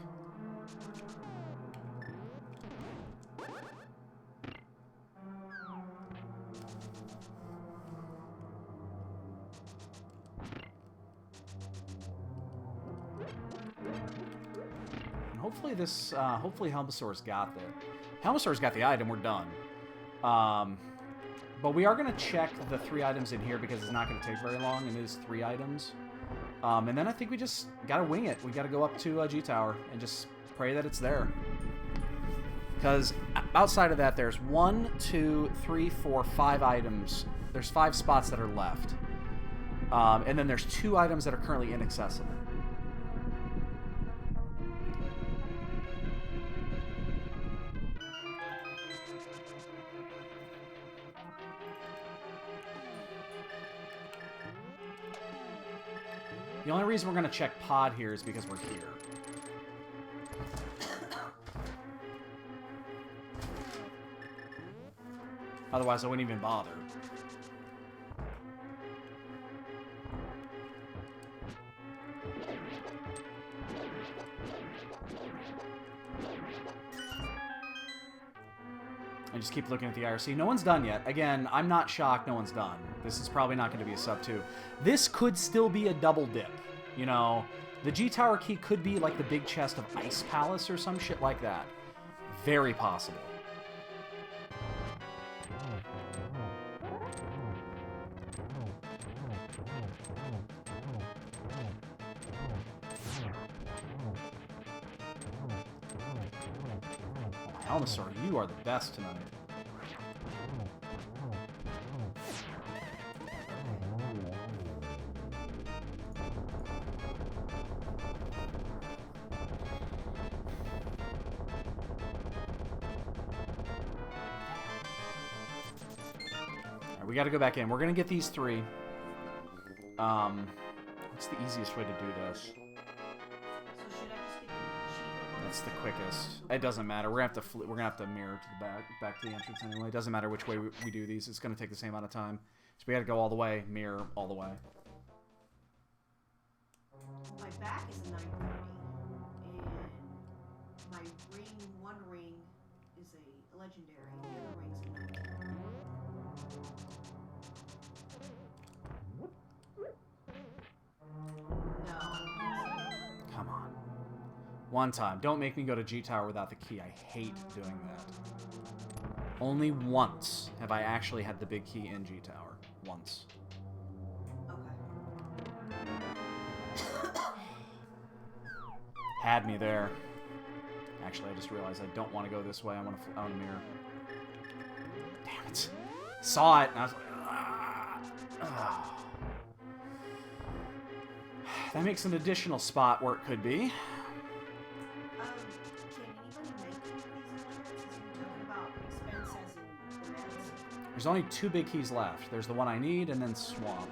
Hopefully this, hopefully Helmasaur's got the item, we're done. But we are going to check the 3 items in here because it's not going to take very long, and it is 3 items. And then I think we just got to wing it. We got to go up to G-Tower and just pray that it's there. Because outside of that, there's 1, 2, 3, 4, 5 items. There's 5 spots that are left. And then there's 2 items that are currently inaccessible. The only reason we're going to check pod here is because we're here. Otherwise, I wouldn't even bother. I just keep looking at the IRC. No one's done yet. Again, I'm not shocked no one's done. This is probably not going to be a sub 2. This could still be a double dip. You know, the G-Tower key could be like the big chest of Ice Palace or some shit like that. Very possible. Oh, Helmasaur, you are the best tonight. We got to go back in. We're going to get these 3. What's the easiest way to do this? So should I just get the cheaper? That's the quickest. It doesn't matter. We're gonna have to mirror to the back to the entrance anyway. It doesn't matter which way we do these. It's going to take the same amount of time. So we got to go all the way, mirror all the way. My back is a 930. And one ring is a legendary, and the other ring's a nightmare. No. Come on. One time. Don't make me go to G Tower without the key. I hate doing that. Only once have I actually had the big key in G Tower. Once. Okay. Had me there. Actually, I just realized I don't want to go this way. I want to mirror. Damn it. Saw it, and I was like, ah. That makes an additional spot where it could be. Can anybody make these enchantments? You're talking about expense as in the meds? There's only 2 big keys left. There's the one I need, and then Swamp.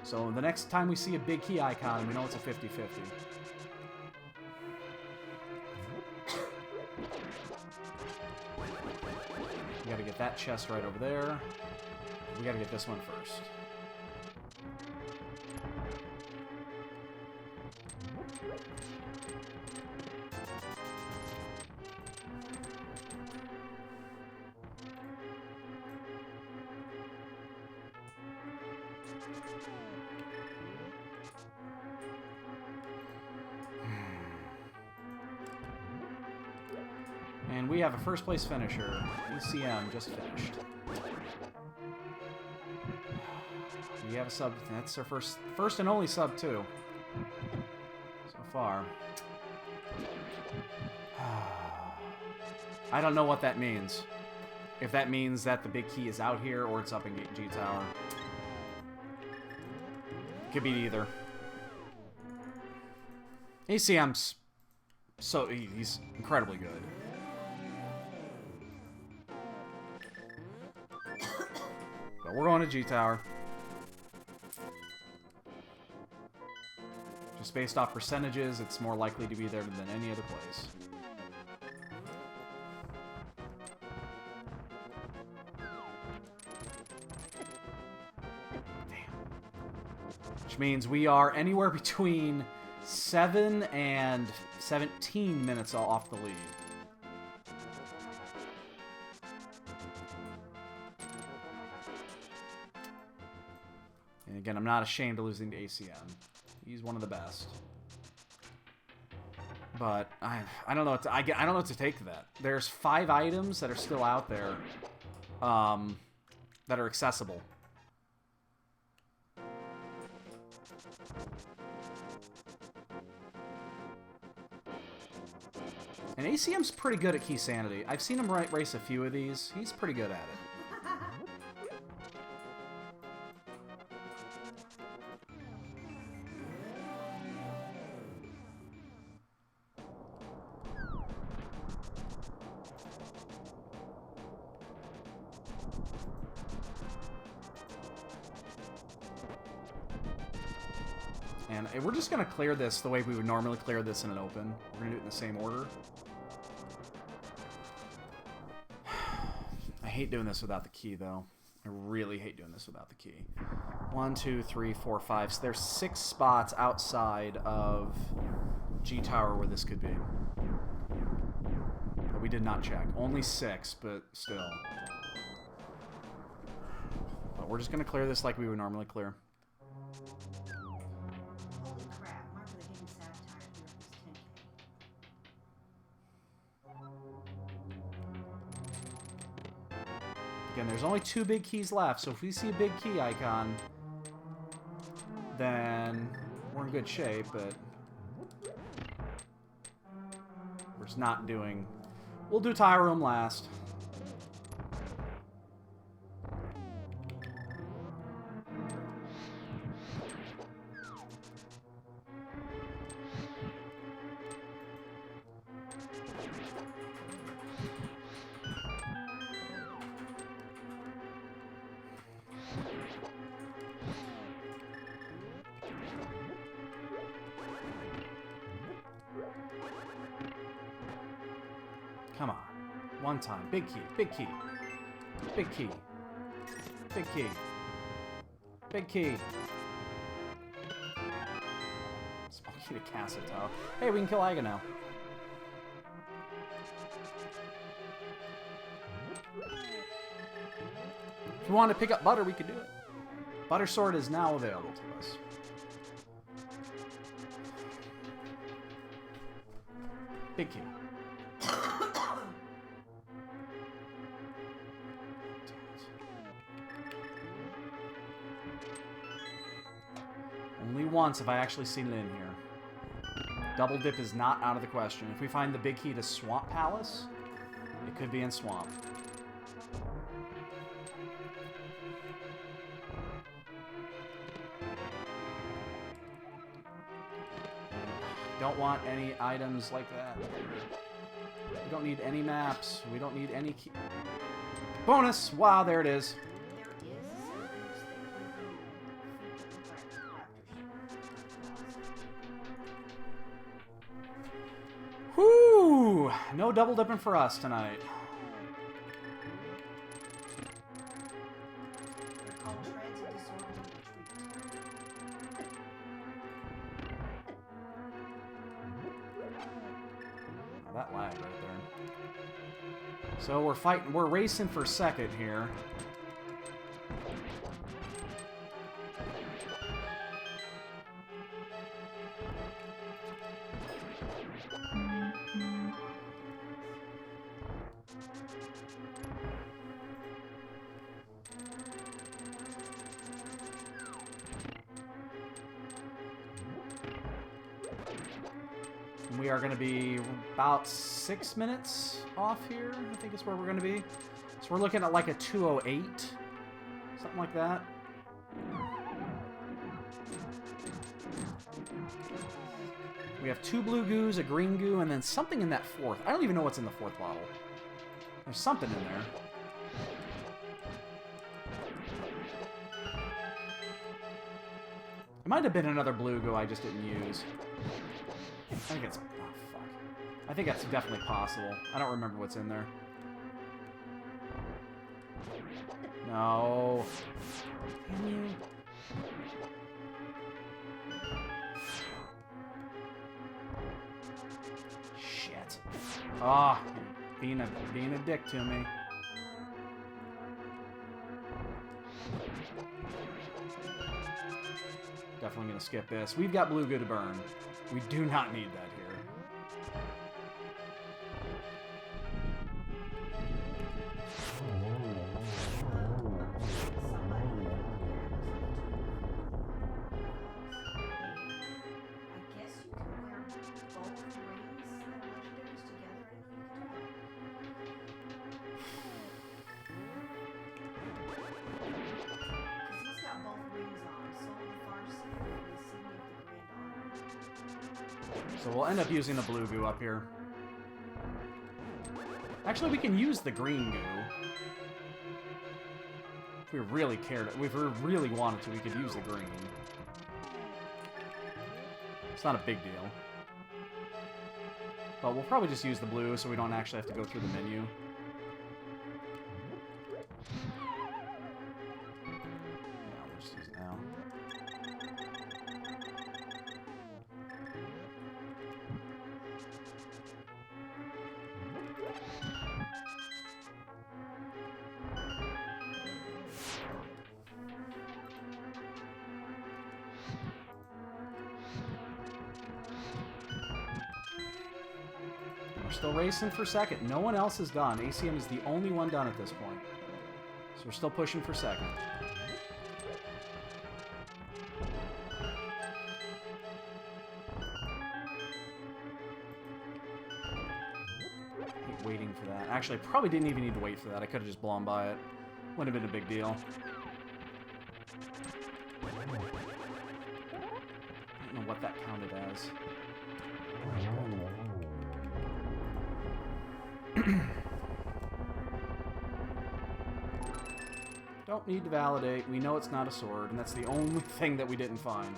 So the next time we see a big key icon, we know it's a 50-50. We gotta get that chest right over there. We gotta get this one first. And we have a first place finisher. ECM just finished. We have a sub. That's our first and only sub too. So far. I don't know what that means. If that means that the big key is out here or it's up in G Tower. Could be either. ECM's so he's incredibly good. But we're going to G Tower. Just based off percentages, it's more likely to be there than any other place. Damn. Which means we are anywhere between 7 and 17 minutes off the lead. And again, I'm not ashamed of losing to ACM. He's one of the best. But I don't know what to, I don't know what to take to that. There's 5 items that are still out there that are accessible. And ACM's pretty good at Keysanity. I've seen him race a few of these. He's pretty good at it. And we're just going to clear this the way we would normally clear this in an open. We're going to do it in the same order. I hate doing this without the key, though. I really hate doing this without the key. 1, 2, 3, 4, 5. So there's 6 spots outside of G Tower where this could be. But we did not check. Only 6, but still. But we're just going to clear this like we would normally clear. Holy crap, Mark, they gave me Satire here. It was 10K. Again, there's only 2 big keys left, so if we see a big key icon, then we're in good shape, but we're just not doing... We'll do Tire Room last. Come on. One time. Big key. Big key. Big key. Big key. Big key. Small key to Castle. Hey, we can kill Aga now. we wanted to pick up butter, we could do it. Butter sword is now available to us. Big key. Only once have I actually seen it in here. Double dip is not out of the question. If we find the big key to Swamp Palace, it could be in Swamp. Don't want any items like that. We don't need any maps. We don't need any key. Bonus! Wow, there it is. Whoo! No double dipping for us tonight. Oh, that lag right there. So we're racing for second here. We are going to be about 6 minutes off here, I think is where we're going to be. So we're looking at like a 2:08, something like that. We have 2 blue goos, a green goo, and then something in that fourth. I don't even know what's in the fourth bottle. There's something in there. It might have been another blue goo I just didn't use. I think it's... oh, fuck. I think that's definitely possible. I don't remember what's in there. No. Damn you. Shit. Ah, oh, being a dick to me. Definitely gonna skip this. We've got blue goo to burn. We do not need that here. So we'll end up using the blue goo up here. Actually, we can use the green goo. If we really cared, if we really wanted to, we could use the green. It's not a big deal. But we'll probably just use the blue so we don't actually have to go through the menu. Yeah, we'll just use it now. We're still racing for second. No one else is done. ACM is the only one done at this point. So we're still pushing for second. I hate waiting for that. Actually, I probably didn't even need to wait for that. I could have just blown by it. Wouldn't have been a big deal. I don't know what that counted as. Don't need to validate. We know it's not a sword, and that's the only thing that we didn't find.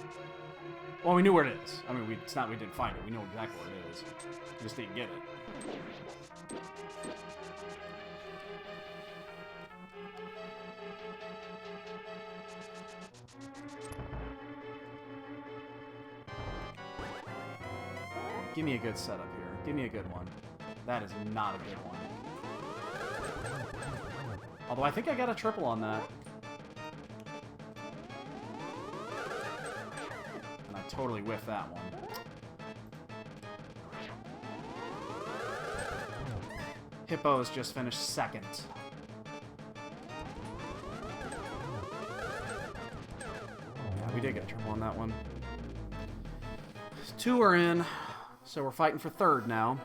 Well, we knew where it is. I mean, it's not we didn't find it. We know exactly where it is. We just didn't get it. Give me a good setup here. Give me a good one. That is not a good one. Although I think I got a triple on that. totally whiffed that one. Hippos just finished second. Yeah, we did get a triple on that one. 2 are in, so we're fighting for third now.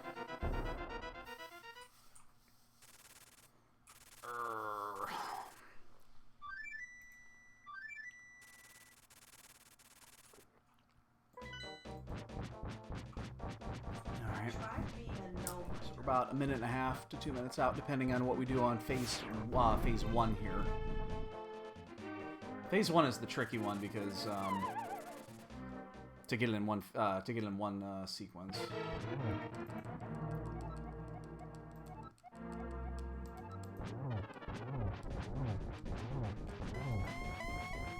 About 1.5 minutes to 2 minutes out, depending on what we do on phase 1 here. Phase 1 is the tricky one because to get it in one sequence.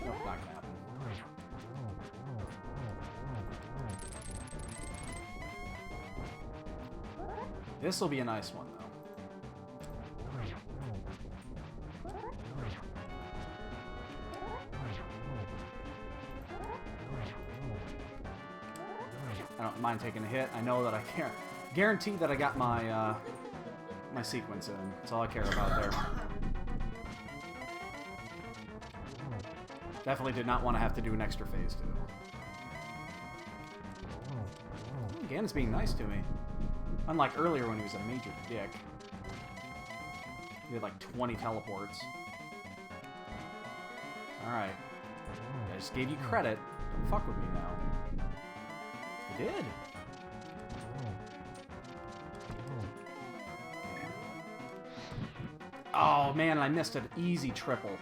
Nope, not gonna happen. This will be a nice one, though. I don't mind taking a hit. I know that I can't guarantee that I got my my sequence in. That's all I care about there. Definitely did not want to have to do an extra phase 2. Ganon's being nice to me. Unlike earlier when he was a major dick. He had like 20 teleports. Alright. I just gave you credit. Don't fuck with me now. I did. Oh man, I missed an easy triple.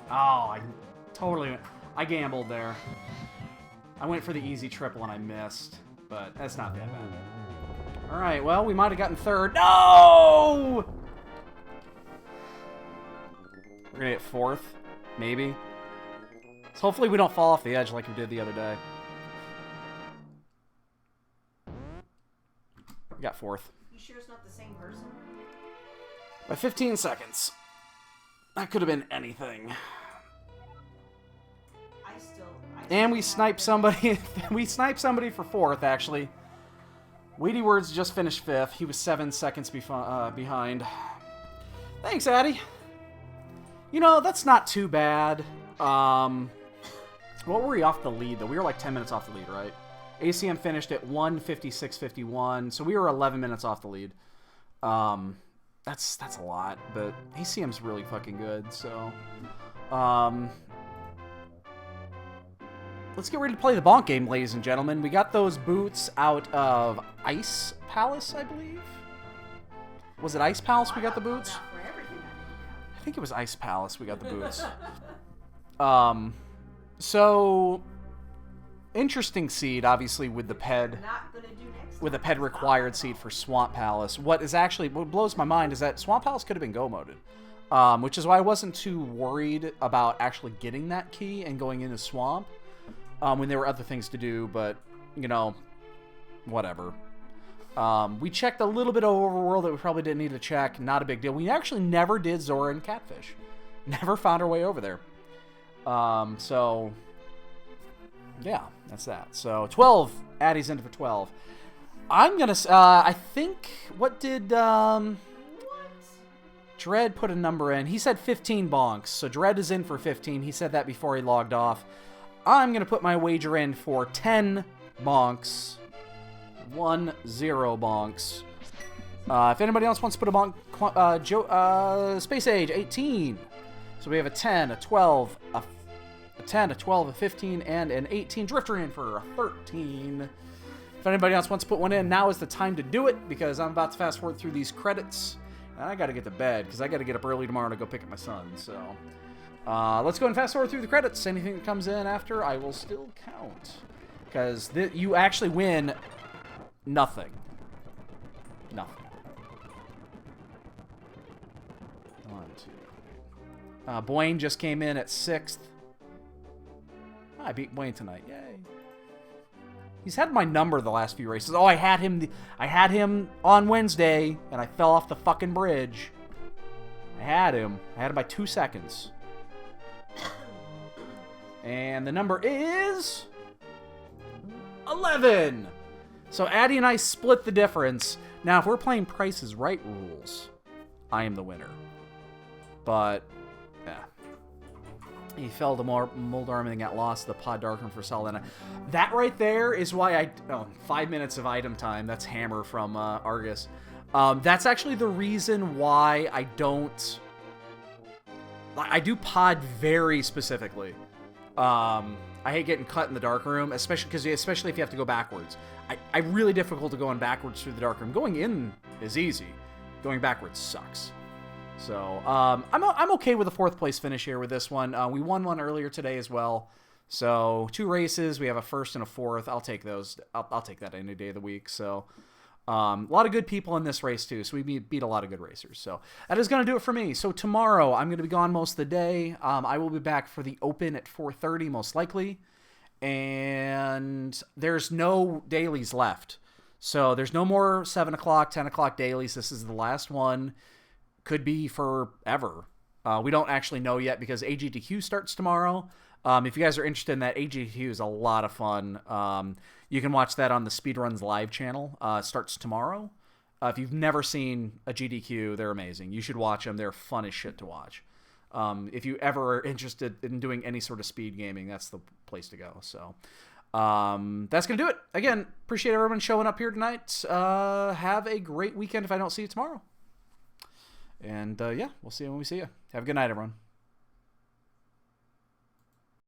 Oh, I gambled there. I went for the easy triple and I missed, but that's not that bad. Alright, well, we might have gotten third. No! We're gonna get fourth, maybe. So hopefully we don't fall off the edge like we did the other day. We got fourth. You sure it's not the same person? By 15 seconds. That could have been anything. And we sniped somebody. We sniped somebody for fourth, actually. Weedy Words just finished fifth. He was 7 seconds behind. Thanks, Addy. You know, that's not too bad. What were we off the lead, though? We were like 10 minutes off the lead, right? ACM finished at 1:56:51, so we were 11 minutes off the lead. That's a lot, but ACM's really fucking good, so... let's get ready to play the bonk game, ladies and gentlemen. We got those boots out of Ice Palace, I believe? Was it Ice Palace we got the boots? I think it was Ice Palace we got the boots. So... interesting seed, obviously, with the PED... with a PED required seed for Swamp Palace. What blows my mind is that Swamp Palace could have been go-moded. Which is why I wasn't too worried about actually getting that key and going into Swamp. When there were other things to do, but, you know, whatever. We checked a little bit of Overworld that we probably didn't need to check. Not a big deal. We actually never did Zora and Catfish. Never found our way over there. So, yeah, that's that. So, 12. Addy's in for 12. I'm gonna, I think, what did, Dread put a number in. He said 15 bonks, so Dread is in for 15. He said that before he logged off. I'm gonna put my wager in for 10 bonks. 10 bonks. If anybody else wants to put a bonk, Space Age, 18. So we have a 10, a 12, a 10, a 12, a 15, and an 18. Drifter in for a 13. If anybody else wants to put one in, now is the time to do it, because I'm about to fast forward through these credits. And I gotta get to bed, because I gotta get up early tomorrow to go pick up my son, so... let's go and fast forward through the credits. Anything that comes in after, I will still count. Because you actually win nothing. Nothing. 1, 2. Boyne just came in at 6th. I beat Boyne tonight. Yay. He's had my number the last few races. Oh, I had him on Wednesday, and I fell off the fucking bridge. I had him by 2 seconds. And the number is 11. So Addy and I split the difference. Now, if we're playing Price is Right rules, I am the winner. But, yeah. He fell to Moldorm and then got lost to the Pod Darkroom for Zelda. That right there is why 5 minutes of item time. That's Hammer from Argus. That's actually the reason why I do Pod very specifically. I hate getting cut in the dark room, especially if you have to go backwards. I really difficult to going backwards through the dark room. Going in is easy. Going backwards sucks. So I'm okay with a 4th place finish here with this one. We won one earlier today as well. So 2 races. We have a 1st and a 4th. I'll take those. I'll take that any day of the week. So a lot of good people in this race too. So we beat a lot of good racers. So that is going to do it for me. So tomorrow I'm going to be gone most of the day. I will be back for the Open at 4:30 most likely. And there's no dailies left. So there's no more 7 o'clock, 10 o'clock dailies. This is the last one. Could be forever. We don't actually know yet because AGDQ starts tomorrow. If you guys are interested in that, AGDQ is a lot of fun. You can watch that on the Speedruns Live channel. It starts tomorrow. If you've never seen a GDQ, they're amazing. You should watch them. They're fun as shit to watch. If you ever are interested in doing any sort of speed gaming, that's the place to go. So that's going to do it. Again, appreciate everyone showing up here tonight. Have a great weekend if I don't see you tomorrow. And, yeah, we'll see you when we see you. Have a good night, everyone.